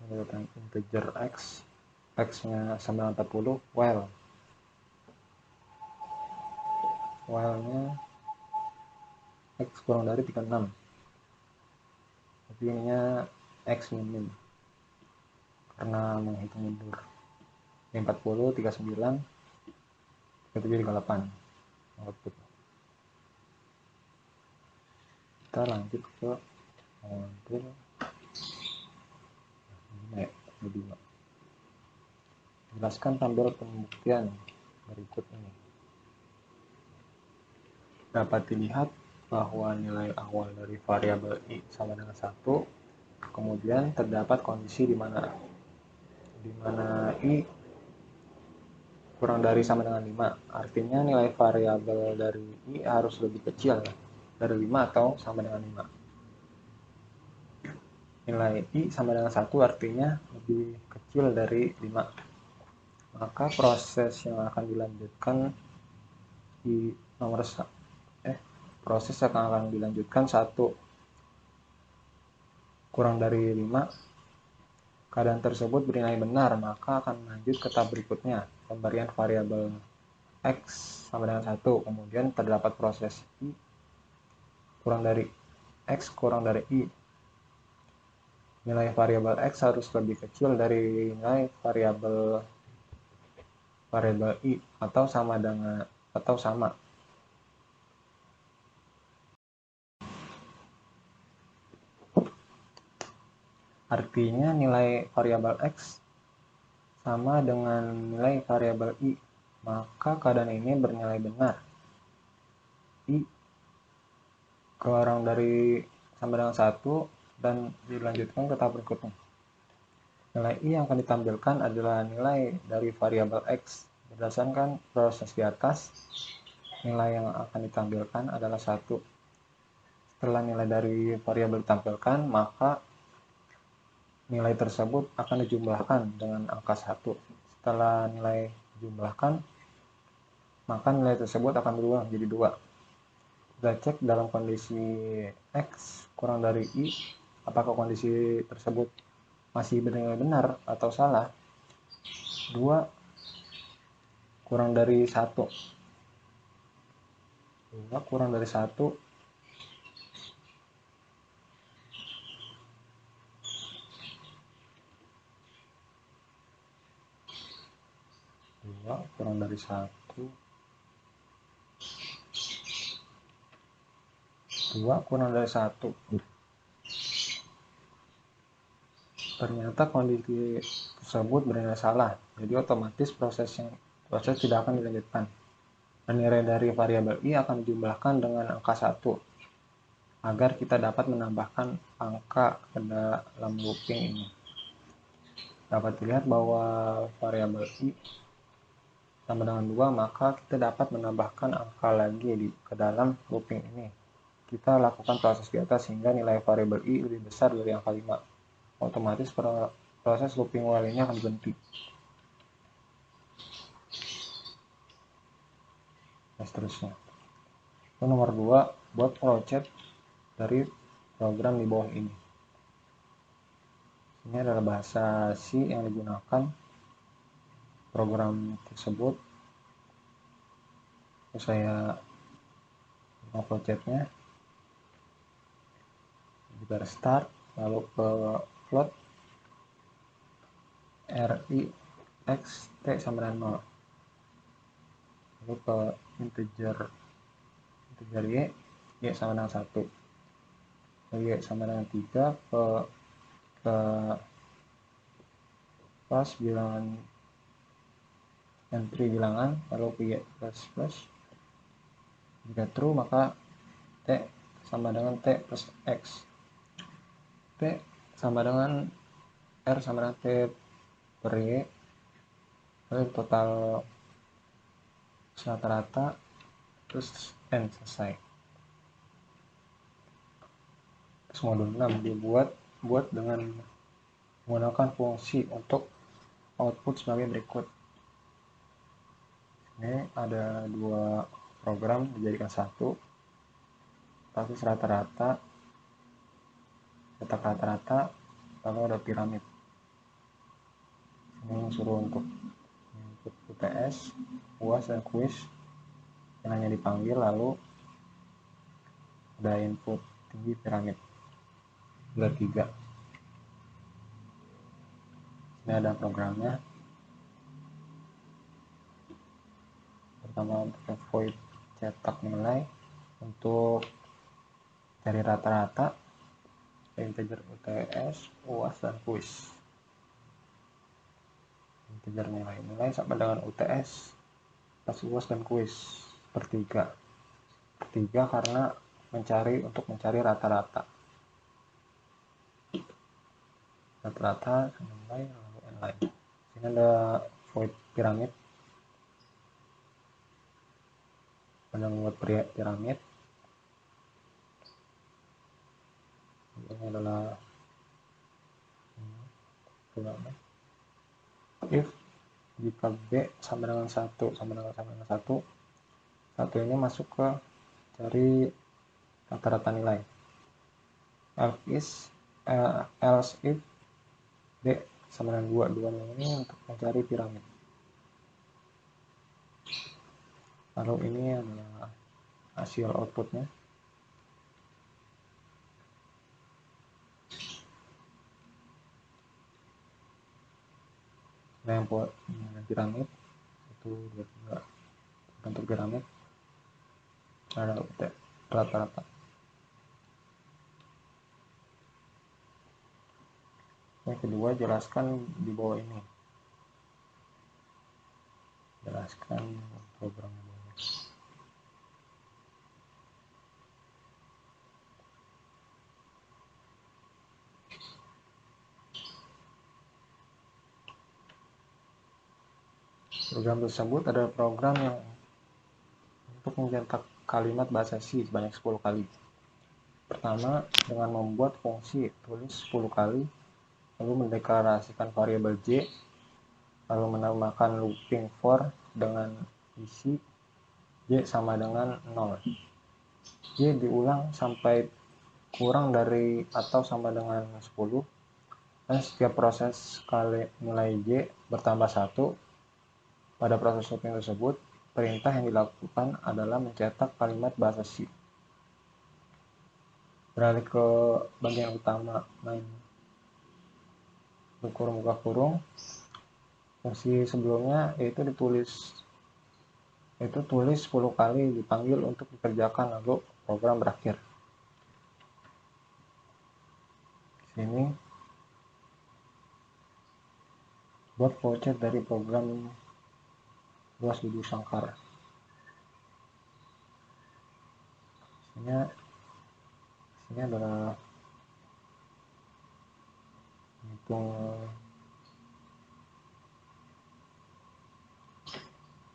menggunakan integer X, X-nya sama dengan 40, while-nya X kurang dari 36, tapi ininya X min karena menghitung mundur. 40, 39, 37, 38 output. Kita lanjut ke modul 5. Jelaskan tabel pembuktian berikut ini. Dapat dilihat bahwa nilai awal dari variabel I sama dengan 1, kemudian terdapat kondisi di mana I kurang dari sama dengan 5. Artinya nilai variabel dari I harus lebih kecil dari 5 atau sama dengan 5. Nilai I sama dengan 1 artinya lebih kecil dari 5. Maka proses yang akan dilanjutkan proses yang akan dilanjutkan 1 kurang dari 5. Keadaan tersebut bernilai benar, maka akan lanjut ke tahap berikutnya, pemberian variabel X sama dengan 1, kemudian terdapat proses I kurang dari X kurang dari I. Nilai variabel X harus lebih kecil dari nilai variabel I atau sama. Artinya nilai variabel X sama dengan nilai variabel I, maka keadaan ini bernilai benar. I kurang dari sama dengan 1 dan dilanjutkan ke tahap berikutnya. Nilai I yang akan ditampilkan adalah nilai dari variabel X. Berdasarkan proses di atas, nilai yang akan ditampilkan adalah 1. Setelah nilai dari variabel ditampilkan, maka nilai tersebut akan dijumlahkan dengan angka 1. Setelah nilai dijumlahkan, maka nilai tersebut akan berubah menjadi 2. Kita cek dalam kondisi X kurang dari I, apakah kondisi tersebut masih bernilai benar atau salah. 2 kurang dari 1. 2 kurang dari 1 2 kurang dari 1 2 kurang dari 1. Ternyata kondisi tersebut bernilai salah, jadi otomatis proses tidak akan dilanjutkan. Dan nilai dari variabel I akan dijumlahkan dengan angka 1 agar kita dapat menambahkan angka ke dalam looping ini. Dapat dilihat bahwa variabel I sama dengan 2, maka kita dapat menambahkan angka lagi ke dalam looping ini. Kita lakukan proses di atas sehingga nilai variabel I lebih besar dari angka 5. Otomatis proses looping while ini akan berhenti. Dan seterusnya. Nomor 2, buat flowchart dari program di bawah ini. Ini adalah bahasa C yang digunakan program tersebut. Saya mau flowchartnya di garis start, lalu ke float RI X T sama dengan 0, lalu ke integer Y sama dengan 1, Y sama dengan 3, ke pas bilangan entry bilangan, lalu ke Y plus. Jika true maka T sama dengan T plus X. T sama dengan R sama dengan T per Y, lalu total rata-rata, terus N selesai. Terus modul 6 dibuat dengan menggunakan fungsi untuk output sebagai berikut. Ini ada 2 program dijadikan satu, status rata-rata, letak rata-rata, lalu ada piramid. Ini suruh untuk input UTS, UAS, dan kuis yang hanya dipanggil, lalu ada input tinggi piramid. Ada 3. Ini ada programnya. Pertama untuk void cetak nilai, untuk cari rata-rata, integer UTS, UAS, dan kuis. Integer nilai sama dengan UTS plus UAS dan kuis per 3 karena untuk mencari rata-rata nilai lalu n-line. Sini ada void piramid, pada membuat piramid. Ini adalah if jika B sama dengan 1 1 ini masuk ke cari rata-rata nilai. Else if B sama dengan 2 ini untuk mencari piramid. Lalu ini adalah hasil outputnya. Nah, yang buat piramid 1, 2, 3 bentuk piramid ada rata-rata. Yang kedua, jelaskan di bawah ini, jelaskan programnya. Program tersebut adalah program yang untuk mencetak kalimat bahasa C sebanyak 10 kali. Pertama, dengan membuat fungsi tulis 10 kali, lalu mendeklarasikan variabel J, lalu menambahkan looping for dengan isi J sama dengan 0. J diulang sampai kurang dari atau sama dengan 10, dan setiap proses kali nilai J bertambah 1. Pada proses looping tersebut, perintah yang dilakukan adalah mencetak kalimat bahasa C. Beralih ke bagian utama main kurung buka kurung. Fungsi sebelumnya yaitu tulis 10 kali dipanggil untuk dikerjakan, lalu program berakhir. Sini buat flowchart dari program luas Budi Sangkar. Sini adalah hitung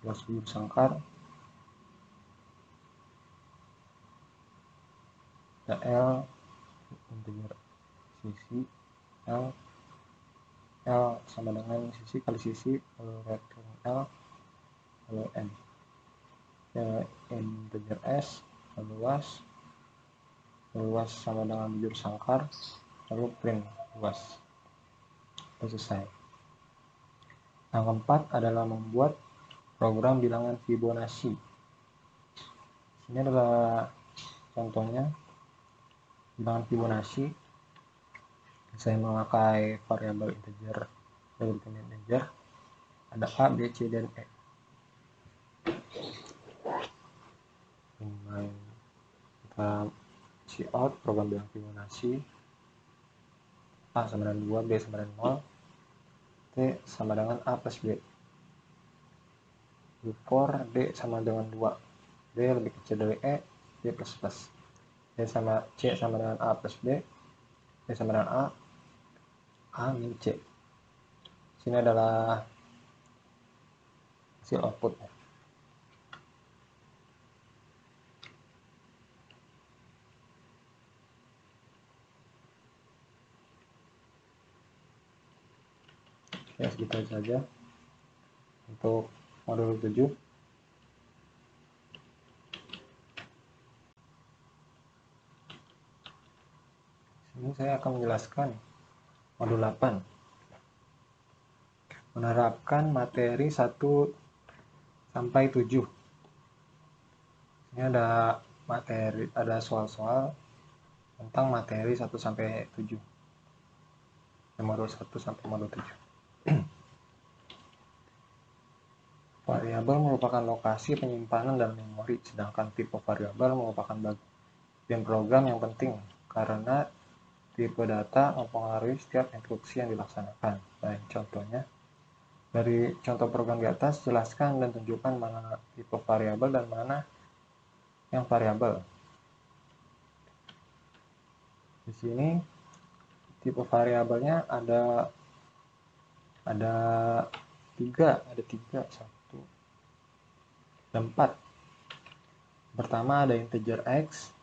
luas Budi Sangkar. L integer sisi, L sama dengan sisi kali sisi, lalu return L, lalu N. Integer S, luas sama dengan bujur sangkar, lalu print luas. Selesai. Yang keempat adalah membuat program bilangan Fibonacci. Ini adalah contohnya bilangan Fibonacci. Saya memakai variabel integer, ada A, B, C, dan E. Kita cout program bilangan Fibonacci. A sama dengan 2, B sama dengan 0, T sama dengan A plus B. For D sama dengan 2, D lebih kecil dari E, D plus plus. C sama dengan A plus B, D sama dengan A min C. Sini adalah hasil outputnya. Ya, segitu saja untuk modul 7. Ini saya akan menjelaskan modul 8. Menerapkan materi 1 sampai 7. Ini ada soal-soal tentang materi 1 sampai 7. Modul 1 sampai modul 7. Variabel merupakan lokasi penyimpanan dalam memori, sedangkan tipe variabel merupakan bagian program yang penting karena tipe data mempengaruhi setiap instruksi yang dilaksanakan. Baik, contohnya dari contoh program di atas, jelaskan dan tunjukkan mana tipe variabel dan mana yang variabel. Di sini tipe variabelnya ada 3, 1, ada 4. Pertama ada integer X.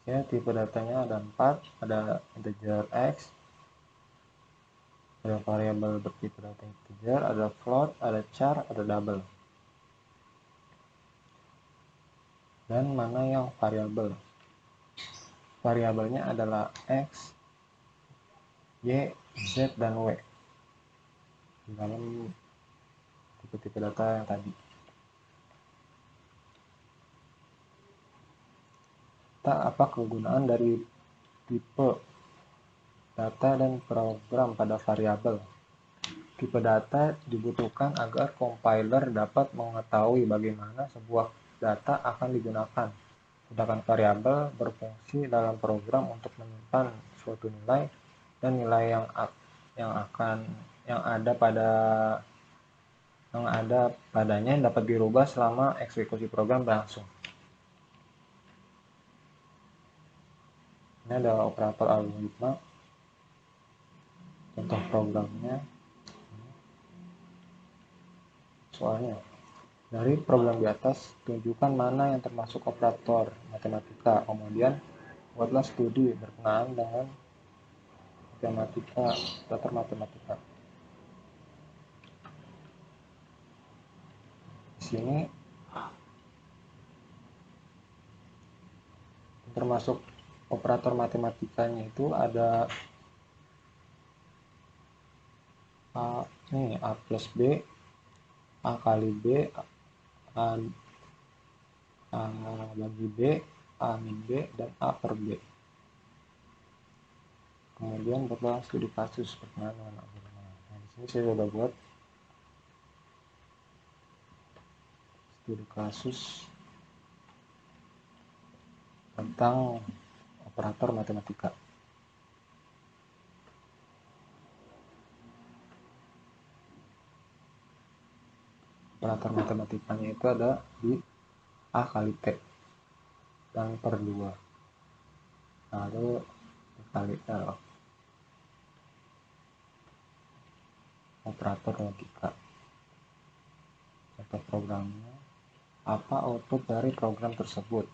Ya, tipe datanya ada 4, ada integer X, ada variabel bertipe data integer, ada float, ada char, ada double. Dan mana yang variabel? Variabelnya adalah X, Y, Z, dan W di dalam tipe-tipe data yang tadi. Apa kegunaan dari tipe data dan program pada variabel? Tipe data dibutuhkan agar compiler dapat mengetahui bagaimana sebuah data akan digunakan. Sedangkan variabel berfungsi dalam program untuk menyimpan suatu nilai dan nilai yang ada padanya dapat dirubah selama eksekusi program berlangsung. Ini ada operator algoritma, contoh programnya. soalnya. Dari problem di atas, tunjukkan mana yang termasuk operator matematika. Kemudian, buatlah studi berkenaan dengan matematika, operator matematika. Di sini termasuk operator matematikanya itu ada A plus B, A kali B, A bagi B, A min B, dan A per B. Kemudian buatlah studi kasus berkenaan dengan algoritma. Nah, di sini saya sudah buat studi kasus tentang operator matematika. Operator matematikanya itu ada di A kali T dan per 2. Lalu dikali L. Operator logika. Contoh programnya, apa output dari program tersebut?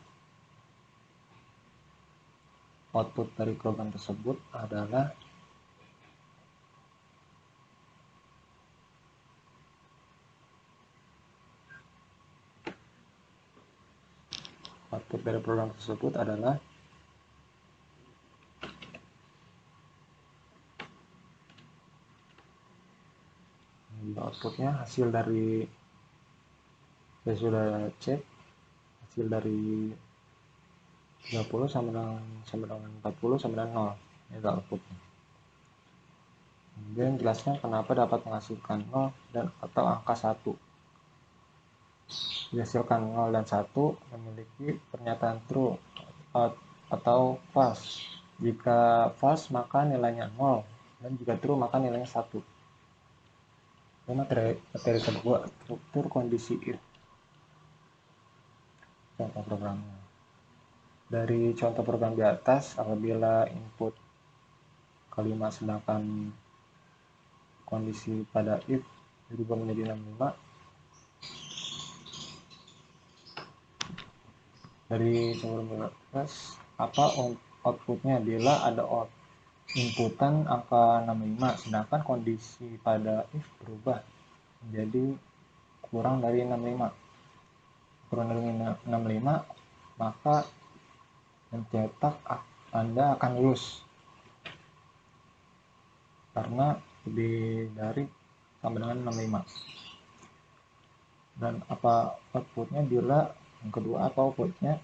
Output dari program tersebut adalah outputnya hasil dari, saya sudah cek, hasil dari 30 sama dengan 40 sama dengan 0. Ini adalah outputnya. Kemudian jelaskan kenapa dapat menghasilkan 0 dan atau angka 1. Dihasilkan 0 dan 1 memiliki pernyataan true atau false. Jika false maka nilainya 0, dan jika true maka nilainya 1. Materi kedua, struktur kondisi if. Contoh programnya. Dari contoh program di atas, apabila input kelima sedangkan kondisi pada if berubah menjadi 65, dari contoh program di atas, apa outputnya bila ada inputan angka 65 sedangkan kondisi pada if berubah menjadi kurang dari 65. Kurang dari 65, maka mencetak Anda akan lulus karena lebih dari sama dengan 65. Dan apa outputnya bila yang kedua, apa outputnya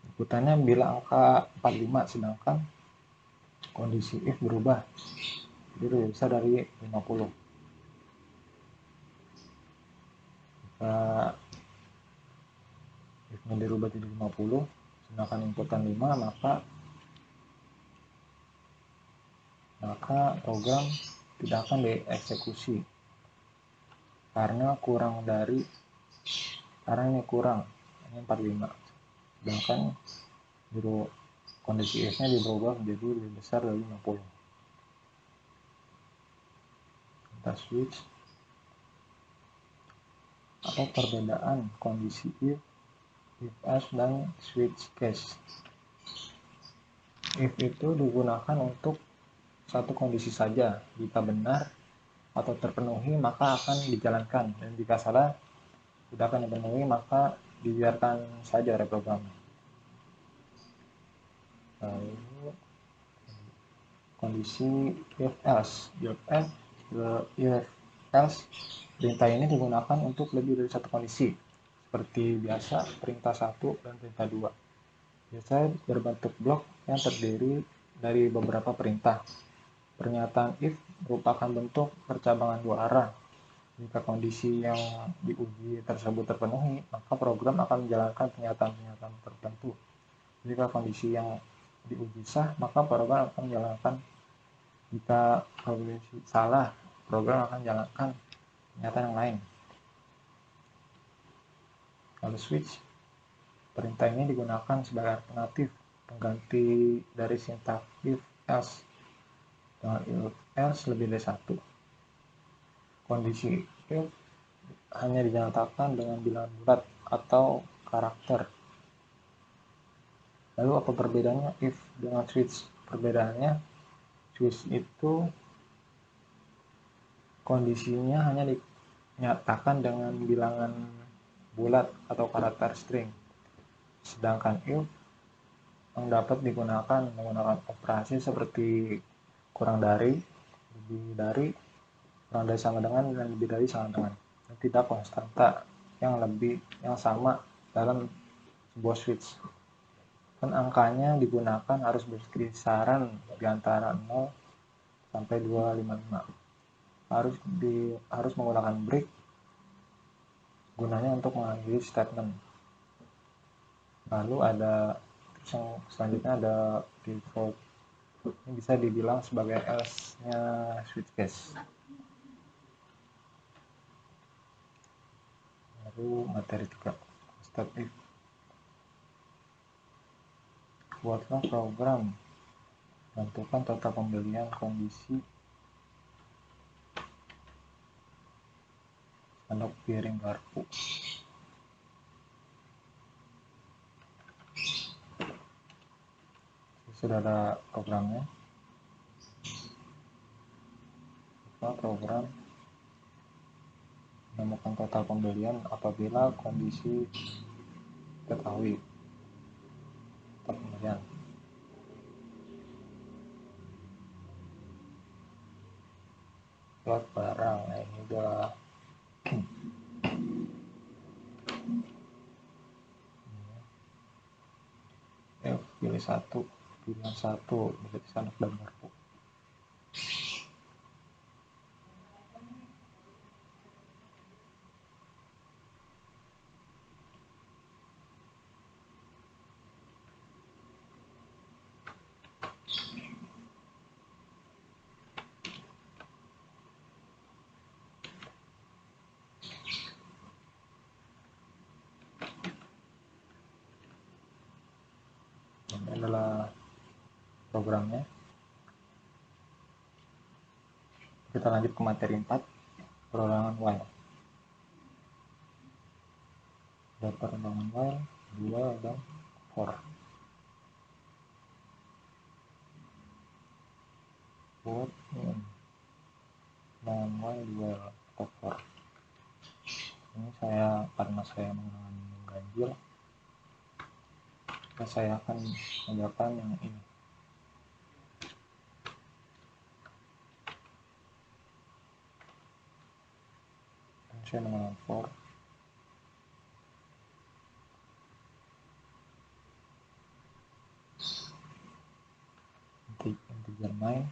inputannya bila angka 45 sedangkan kondisi if berubah jadi lebih besar dari 50. Jika if-nya dirubah jadi 50 sedangkan inputan 5, maka program tidak akan dieksekusi karena ini kurang, ini 45, sedangkan kondisi if-nya dirubah menjadi lebih besar dari 50. Kita switch. Apa perbedaan kondisi if else, dan switch case? If itu digunakan untuk satu kondisi saja. Jika benar atau terpenuhi maka akan dijalankan, dan jika salah tidak akan dipenuhi maka dibiarkan saja oleh program. Lalu kondisi if else. If else perintah ini digunakan untuk lebih dari satu kondisi. Seperti biasa, perintah 1 dan perintah 2. Biasanya berbentuk blok yang terdiri dari beberapa perintah. Pernyataan if merupakan bentuk percabangan dua arah. Jika kondisi yang diuji tersebut terpenuhi, maka program akan menjalankan pernyataan-pernyataan tertentu. Jika kondisi yang diuji sah, maka program akan menjalankan. Jika kondisi salah, program akan menjalankan pernyataan yang lain. Lalu switch. Perintah ini digunakan sebagai alternatif pengganti dari sintaks if else. Dengan if else lebih dari satu. Kondisi if hanya dinyatakan dengan bilangan bulat atau karakter. Lalu apa perbedaannya if dengan switch? Perbedaannya, switch itu kondisinya hanya dinyatakan dengan bilangan bulat atau karakter string. Sedangkan if yang dapat digunakan menggunakan operasi seperti kurang dari, lebih dari, kurang dari sama dengan, dan lebih dari sama dengan. Dan tidak konstanta yang sama dalam sebuah switch. Dan angkanya digunakan harus berkisaran di antara 0 sampai 255. Harus menggunakan break gunanya untuk mengakhiri statement. Lalu ada yang selanjutnya ada default. Ini bisa dibilang sebagai else-nya switch case. Lalu materi 3, step if. Buatlah program tentukan total pembelian kondisi sendok piring garpu. Sudah ada programnya. Program menemukan total pembelian apabila kondisi diketahui. Total pembelian. Plot barang. Nah, ini udah pilih satu, pilihan satu, berarti sendok dan garpu. Ini adalah programnya. Kita lanjut ke materi 4, perorangan while. Ada perorangan while, 2 dan 4. Buat dengan while 2 atau 4. Ini karena saya menggunakan ganjil, saya akan mengerjakan yang ini. Saya menggunakan for integer main,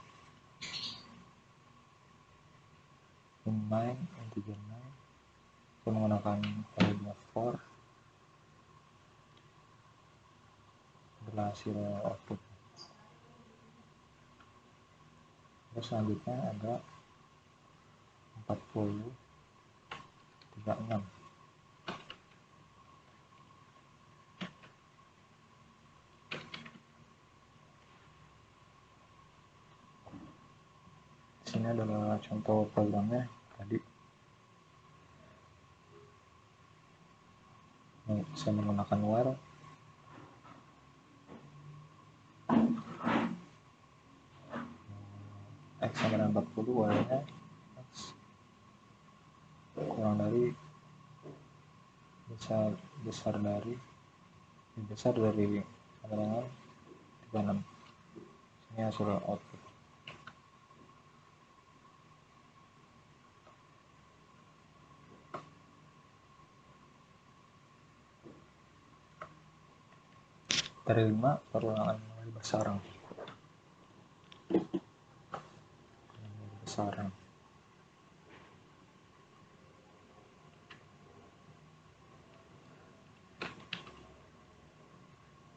integer main, saya menggunakan value for adalah hasil output. Terus selanjutnya ada 40 36. Sini adalah contoh programnya tadi. Saya menggunakan while. X sama dengan 40, while-nya X kurang dari besar dari sama dengan 36. Ini hasil output. Dari 5, perulangan besar.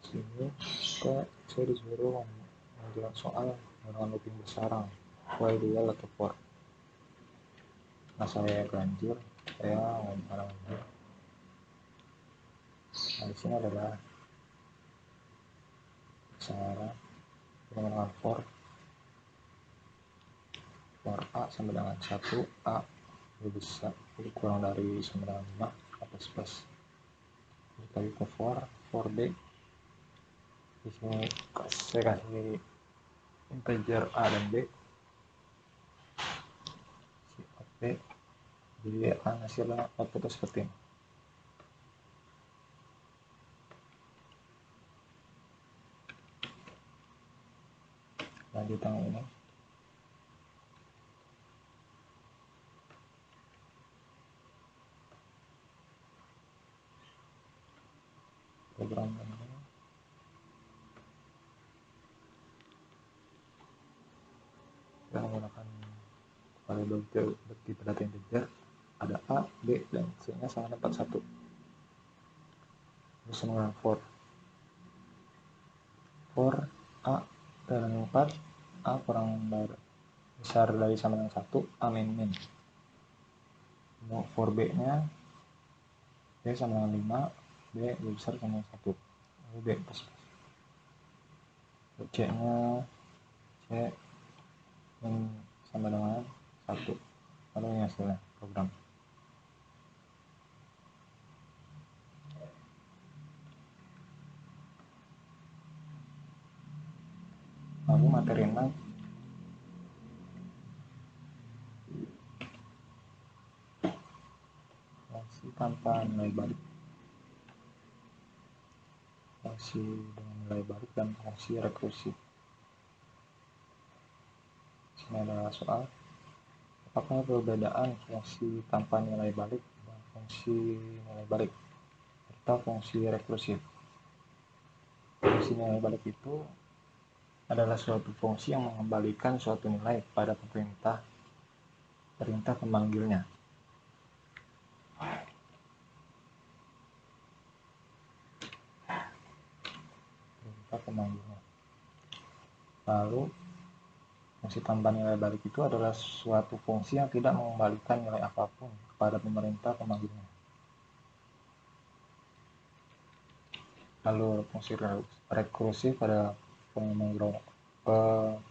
Sini saya disuruh menjelaskan soal menggunakan looping besaran, while dual atau for. Nah, saya ganjil, saya menggunakan ganjil. Nah, di sini adalah besaran menggunakan for A sama dengan 1 A lebih besar, jadi kurang dari 95 atas plus dikali ke for b. Di sini saya kasih integer a dan b, si a b, jadi hasilnya outputnya seperti ini. Lanjut yang ini, program ini kita menggunakan variabel bertipe data integer, ada a, b, dan c nya sama 41. Terus menggunakan for a dan 4, a kurang dari besar dari sama dengan 1, a min. For b nya b sama dengan 5, b lebih besar sama dengan 1, lalu b plus. C nya c min sama dengan 1, lalu ini hasilnya program. Lalu materi 6, fungsi tanpa nilai balik, fungsi dengan nilai balik, dan fungsi rekursif. Sini adalah soal, apakah perbedaan fungsi tanpa nilai balik dan fungsi nilai balik serta fungsi rekursif? Fungsi nilai balik itu adalah suatu fungsi yang mengembalikan suatu nilai pada perintah pemanggilnya. Lalu fungsi tanpa nilai balik itu adalah suatu fungsi yang tidak mengembalikan nilai apapun kepada pemerintah pemanggilnya. Lalu fungsi rekursif adalah pemrograman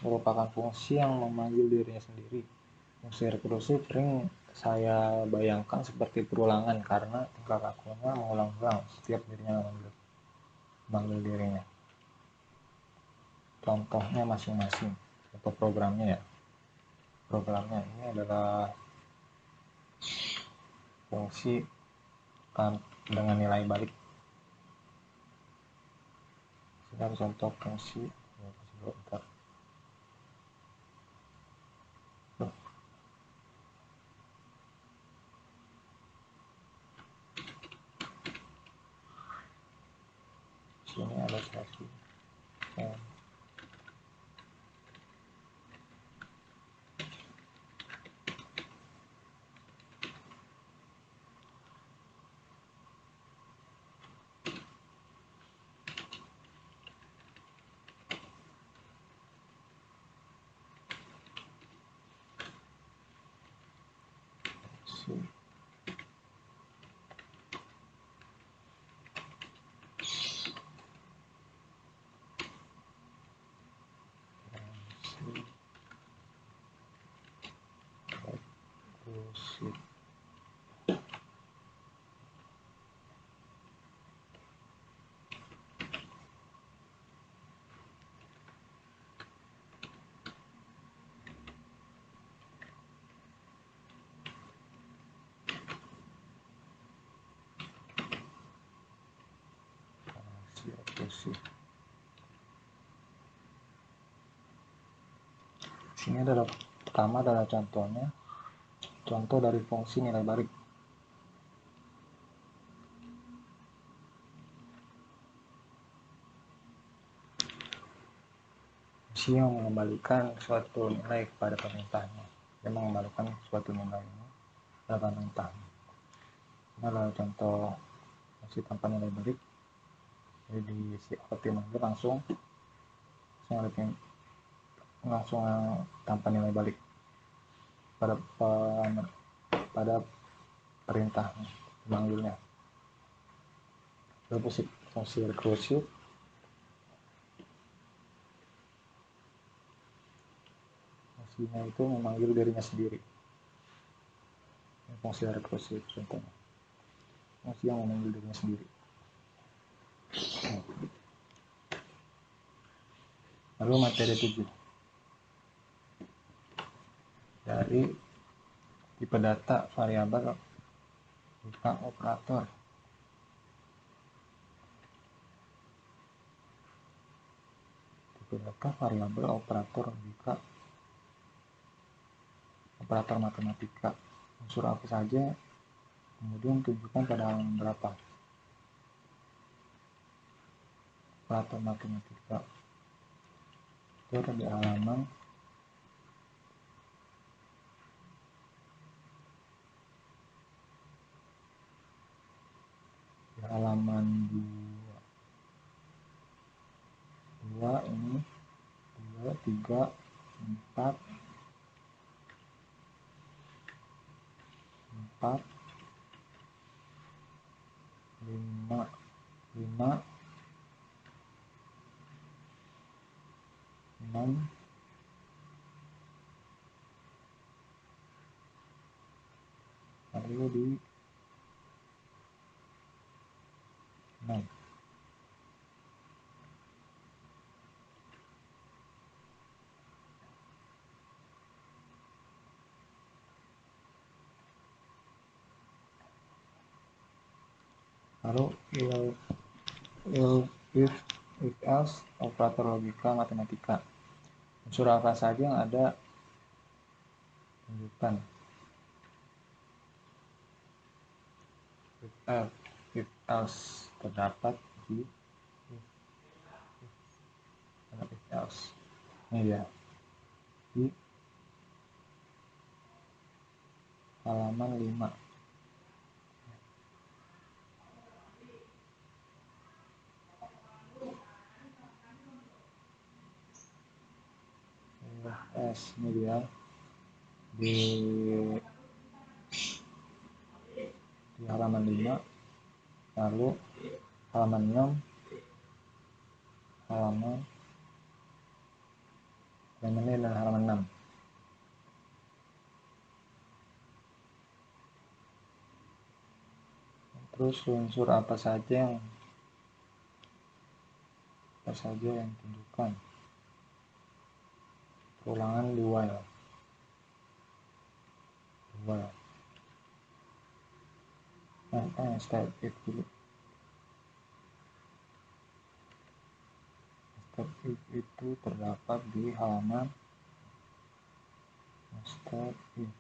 merupakan fungsi yang memanggil dirinya sendiri. Fungsi rekursif sering saya bayangkan seperti perulangan karena tingkah lakunya mengulang-ulang setiap dirinya memanggil dirinya. Contohnya masing-masing, contoh programnya ya. Programnya ini adalah fungsi dengan nilai balik. Kita contoh fungsi, sini ada satu Sini adalah pertama adalah contoh dari fungsi nilai balik. Fungsi yang mengembalikan suatu nilai kepada perintahnya. Dia mengembalikan suatu nilai ini kepada perintahnya. Ini adalah contoh fungsi tanpa nilai balik. Jadi diisi optimal langsung tanpa nilai balik pada perintah pemanggilnya. Lalu fungsi rekursif fungsinya itu memanggil dirinya sendiri. Fungsi rekursif contohnya, fungsi yang memanggil dirinya sendiri. Lalu materi 7, dari tipe data variabel buka operator. Tipe data variabel operator buka operator matematika. Unsur apa saja, kemudian tunjukkan pada halaman berapa. Operator matematika itu ada di halaman 2 ini 2, 3, 4, 5, 6, lalu di 6. Lalu if else operator logika matematika. Unsur apa saja yang ada, tunjukkan. If else terdapat di if else ini ya, di halaman 5. Ini dia di halaman 5, lalu halaman 6, halaman ini dan halaman 6. Terus unsur apa saja yang tunjukkan. Ulangan 2 ya. 2. Step if dulu. Step if itu terdapat di halaman step if.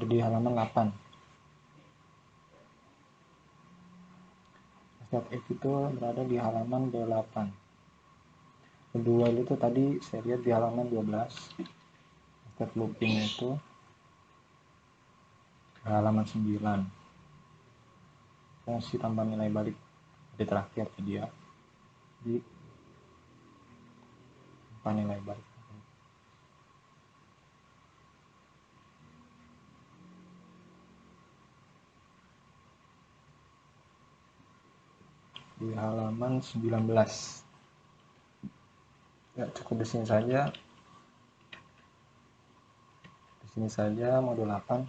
Ada di halaman 8. Step if itu berada di halaman 8. Kedua itu tadi saya lihat di halaman 12. Step looping itu di halaman 9. Fungsi tambah nilai balik di terakhir dia di tambah nilai balik. Di halaman 19. Ya, cukup di sini saja. Di sini saja modul 8.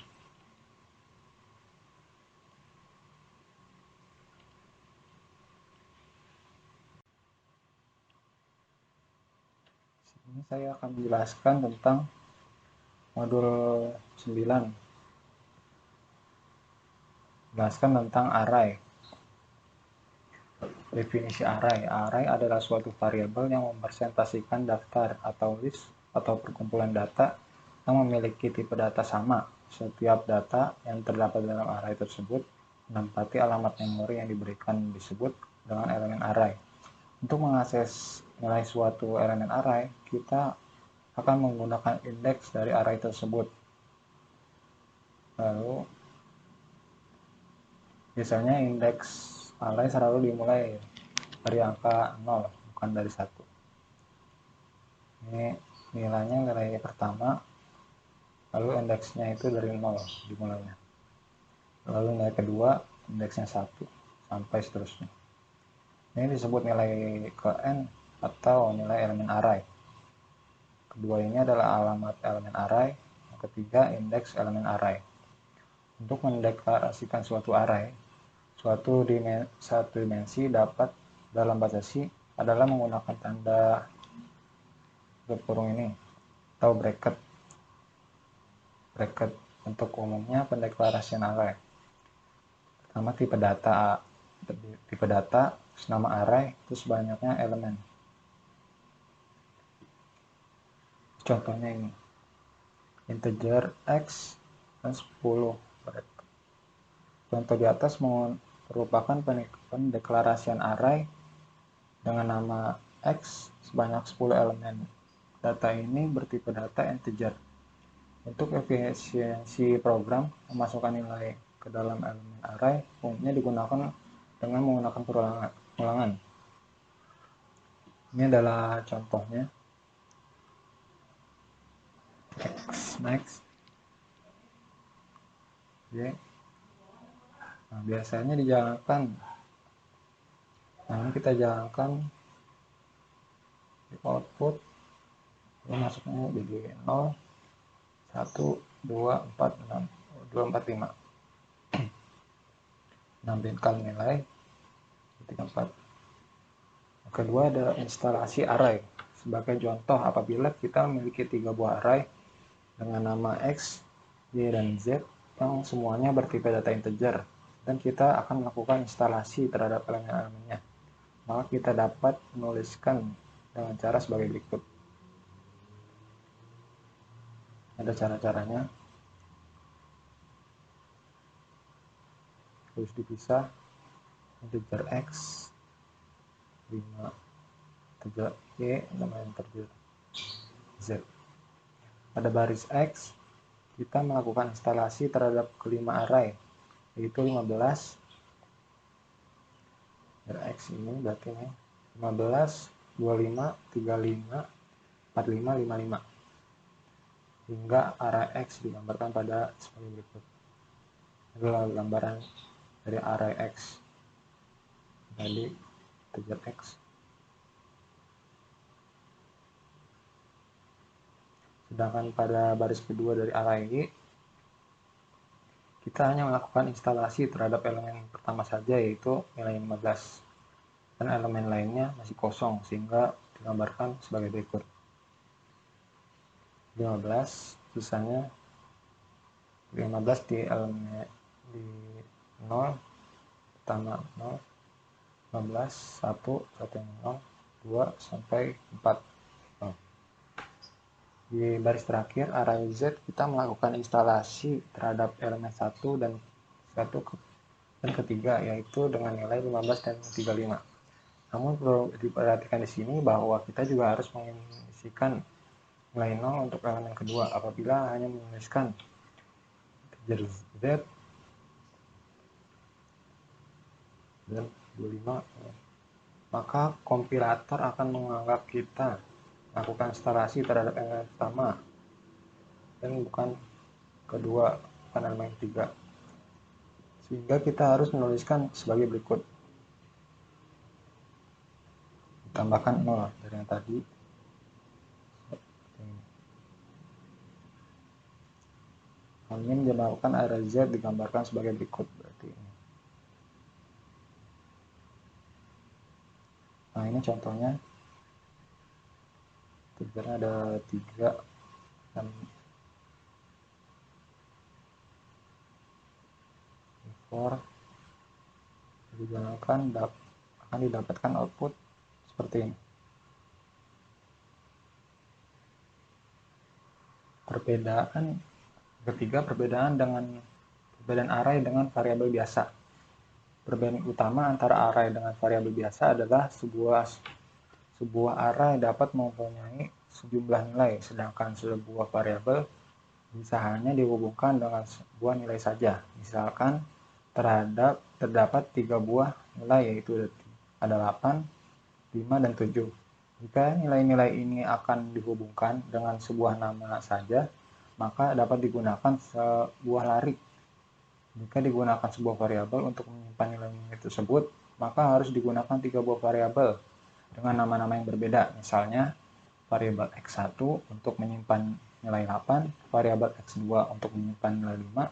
Ini saya akan menjelaskan tentang modul 9. Jelaskan tentang array. Definisi array. Array adalah suatu variabel yang merepresentasikan daftar atau list atau perkumpulan data yang memiliki tipe data sama. Setiap data yang terdapat dalam array tersebut menempati alamat memori yang diberikan disebut dengan elemen array. Untuk mengakses nilai suatu elemen array, kita akan menggunakan indeks dari array tersebut. Lalu, biasanya indeks array selalu dimulai dari angka 0, bukan dari 1. Ini nilainya nilai pertama, lalu indeksnya itu dari 0 dimulainya, lalu nilai kedua indeksnya 1 sampai seterusnya. Ini disebut nilai ke n atau nilai elemen array. Kedua ini adalah alamat elemen array, yang ketiga indeks elemen array. Untuk mendeklarasikan suatu array, satu dimensi dapat dalam bahasa C adalah menggunakan tanda kurung ini atau bracket. Untuk umumnya pendeklarasian array. Pertama tipe data, nama array, terus banyaknya elemen. Contohnya ini, integer x dan 10. Contoh di atas merupakan pendeklarasian array dengan nama x sebanyak 10 elemen. Data ini bertipe data integer. Untuk efisiensi program memasukkan nilai ke dalam elemen array umumnya digunakan dengan menggunakan ulangan. Ini adalah contohnya. X max. Y. Nah, biasanya dijalankan. Nah, ini kita jalankan di output. Ini masuknya jadi 0, 1, 2, 4, 6, 2, 4, 5. Nampilkan nilai 3, 4. Yang kedua adalah instalasi array. Sebagai contoh, apabila kita memiliki 3 buah array dengan nama X, Y, dan Z yang semuanya bertipe data integer, dan kita akan melakukan instalasi terhadap elemen-elemennya, maka kita dapat menuliskan dengan cara sebagai berikut. Ada cara-caranya. Terus dipisah, integer X, 5, integer Y, nama integer Z. Pada baris X, kita melakukan instalasi terhadap kelima array, yaitu 15. X ini berarti ini 15, 25, 35, 45, 55. Hingga array X digambarkan pada sebagai berikut. Adalah gambaran dari array X. Tadi integer X. Sedangkan pada baris kedua dari array Y, kita hanya melakukan instalasi terhadap elemen pertama saja, yaitu nilai 15. Dan elemen lainnya masih kosong, sehingga digambarkan sebagai berikut. 15, sisanya 15 di elemen di 0, pertama 0, 15, 1, 1 yang 0, 2, sampai 4. Di baris terakhir, array Z, kita melakukan instalasi terhadap elemen 1 dan ketiga, yaitu dengan nilai 15 dan 35. Namun perlu diperhatikan di sini bahwa kita juga harus mengisikan nilai 0 untuk elemen kedua. Apabila hanya menuliskan integer Z dan 25, maka kompilator akan menganggap kita melakukan instalasi terhadap elemen pertama dan bukan kedua, bukan elemen ketiga. Sehingga kita harus menuliskan sebagai berikut. Tambahkan 0 dari yang tadi. Ingin dilakukan array Z digambarkan sebagai berikut berarti ini. Nah, ini contohnya. Tujuannya ada 3 dan 4. Dijalankan akan didapatkan output seperti ini. Perbedaan array dengan variabel biasa. Perbedaan utama antara array dengan variabel biasa adalah sebuah array dapat mempunyai sejumlah nilai, sedangkan sebuah variabel bisa hanya dihubungkan dengan sebuah nilai saja. Misalkan terdapat 3 buah nilai, yaitu ada 8, 5, dan 7. Jika nilai-nilai ini akan dihubungkan dengan sebuah nama saja, maka dapat digunakan sebuah lari. Jika digunakan sebuah variabel untuk menyimpan nilai-nilai tersebut, maka harus digunakan 3 buah variabel dengan nama-nama yang berbeda. Misalnya, variabel x1 untuk menyimpan nilai 8, variabel x2 untuk menyimpan nilai 5,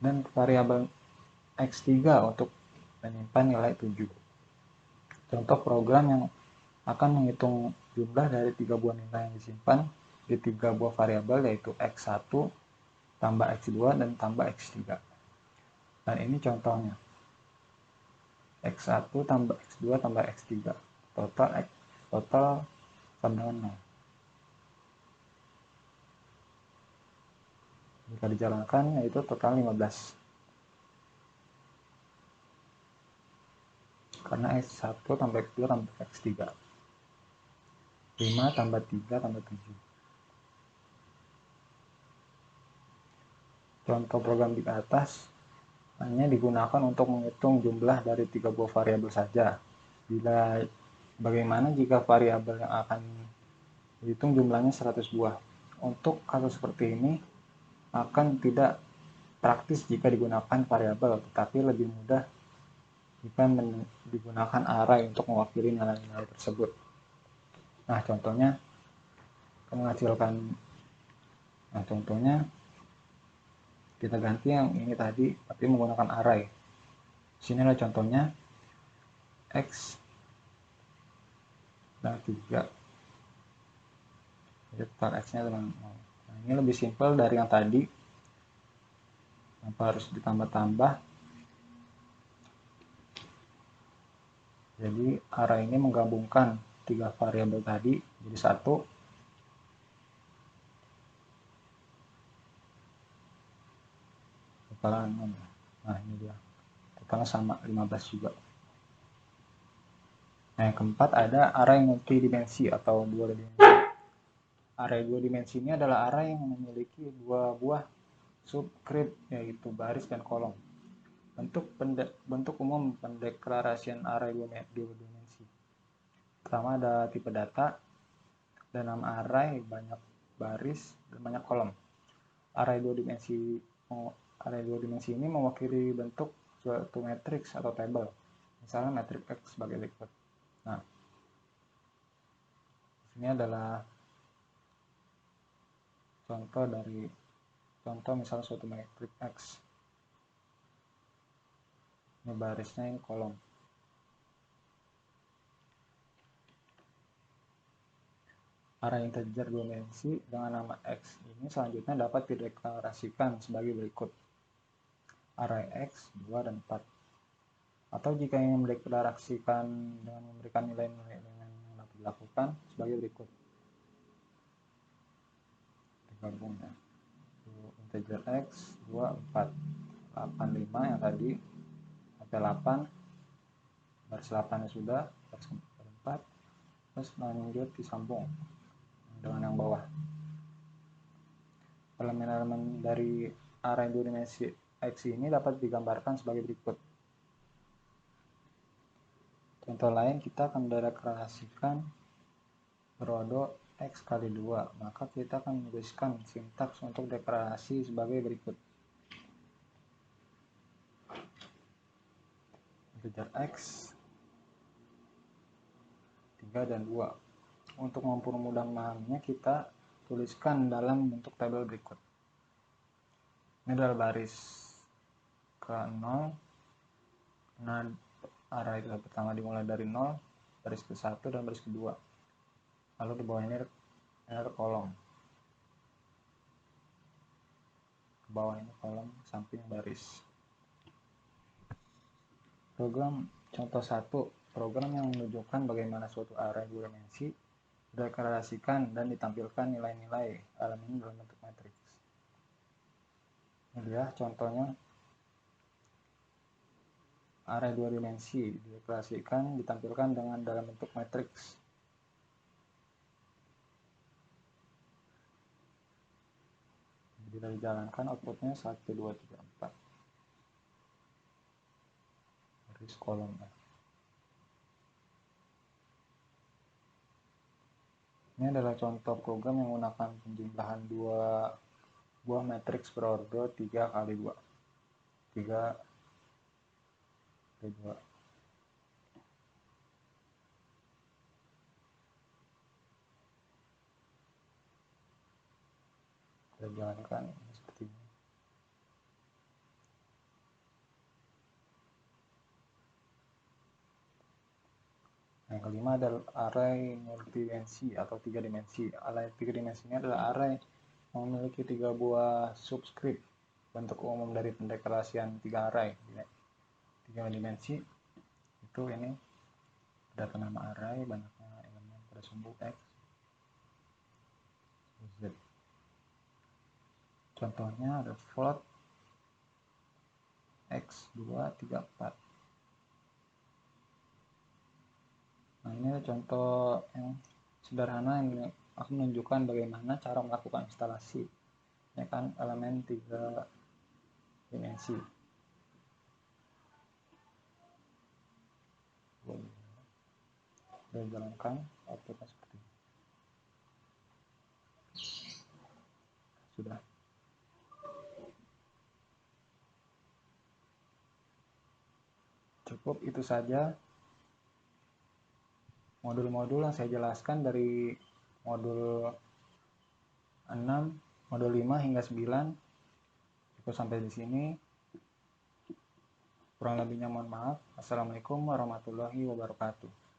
dan variabel x3 untuk menyimpan nilai 7. Contoh program yang akan menghitung jumlah dari 3 buah nilai yang disimpan di 3 buah variabel, yaitu x1 tambah x2 dan tambah x3. Dan ini contohnya. x1 tambah x2 tambah x3. Total sama dengan 0. Jika dijalankan, yaitu total 15. Karena x1 tambah x2 tambah x3. 5 tambah 3 tambah 7. Contoh program di atas hanya digunakan untuk menghitung jumlah dari 3 buah variabel saja. Bagaimana jika variabel yang akan dihitung jumlahnya 100 buah? Untuk kasus seperti ini akan tidak praktis jika digunakan variabel, tetapi lebih mudah jika digunakan array untuk mewakili nilai-nilai tersebut. Nah, contohnya kita ganti yang ini tadi, tapi menggunakan array. Sini adalah contohnya x dan 3. Jadi total x-nya dengan 0. Nah, ini lebih simpel dari yang tadi. Tanpa harus ditambah-tambah. Jadi array ini menggabungkan 3 variabel tadi jadi satu. Nah, ini dia. Totalnya sama 15 juga. Nah, yang keempat ada array multidimensi atau 2 dimensi. Array 2 dimensi ini adalah array yang memiliki 2 buah subscript, yaitu baris dan kolom. Bentuk umum pendeklarasian array 2 dimensi. Pertama ada tipe data, dan nama array banyak baris dan banyak kolom. Array 2 dimensi ini mewakili bentuk suatu matriks atau tabel. Misalnya matriks X sebagai berikut. Nah, ini adalah contoh misalnya suatu matriks X. Ini barisnya, ini kolom. Array integer 2 dimensi dengan nama X ini selanjutnya dapat dideklarasikan sebagai berikut. Array X, 2, dan 4. Atau jika ingin mendeklarasikan dengan memberikan nilai-nilai yang dapat dilakukan sebagai berikut. Digabung ya. Integer X, 2, 4. 85 yang tadi, sampai 8. Baris 8 nya sudah, baris 4. Terus lanjut disambung dengan yang bawah. Elemen-elemen dari array 2 dimensi X ini dapat digambarkan sebagai berikut. Contoh lain, kita akan mendeklarasikan berode X kali 2, maka kita akan menuliskan sintaks untuk deklarasi sebagai berikut. Integer X, 3 dan 2. Untuk mempermudah memahaminya, kita tuliskan dalam bentuk tabel berikut. Ini adalah baris ke-0, nah array pertama dimulai dari 0, baris ke-1 dan baris kedua. Lalu di bawah ini ada kolom. Ke bawah ini kolom, samping baris. Program contoh 1, program yang menunjukkan bagaimana suatu array 2 dimensi dideklarasikan dan ditampilkan nilai-nilai elemen dalam bentuk matriks. Ini dia contohnya. Array 2 dimensi dideklarasikan ditampilkan dengan dalam bentuk matriks. Bila dijalankan outputnya 1, 2, 3, 4. Baris kolom. Ini adalah contoh program yang menggunakan penjumlahan dua buah matriks berordo 3 kali 2. 3 kali 2. Kita jalankan seperti ini. Yang kelima adalah array multidimensi atau 3 dimensi. Array 3 dimensi ini adalah array yang memiliki 3 buah subscript. Bentuk umum dari pendeklarasian 3 array 3 dimensi itu ini data nama array, banyaknya elemen pada sumbu X, Z. Contohnya ada float X2, 3, 4. Nah, ini adalah contoh yang sederhana yang akan menunjukkan bagaimana cara melakukan instalasi ya kan elemen 3 dimensi. Saya jalankan outputnya seperti ini. Sudah. Cukup itu saja modul-modul yang saya jelaskan dari modul 6, modul 5 hingga 9. Cukup sampai di sini. Kurang lebihnya mohon maaf. Assalamualaikum warahmatullahi wabarakatuh.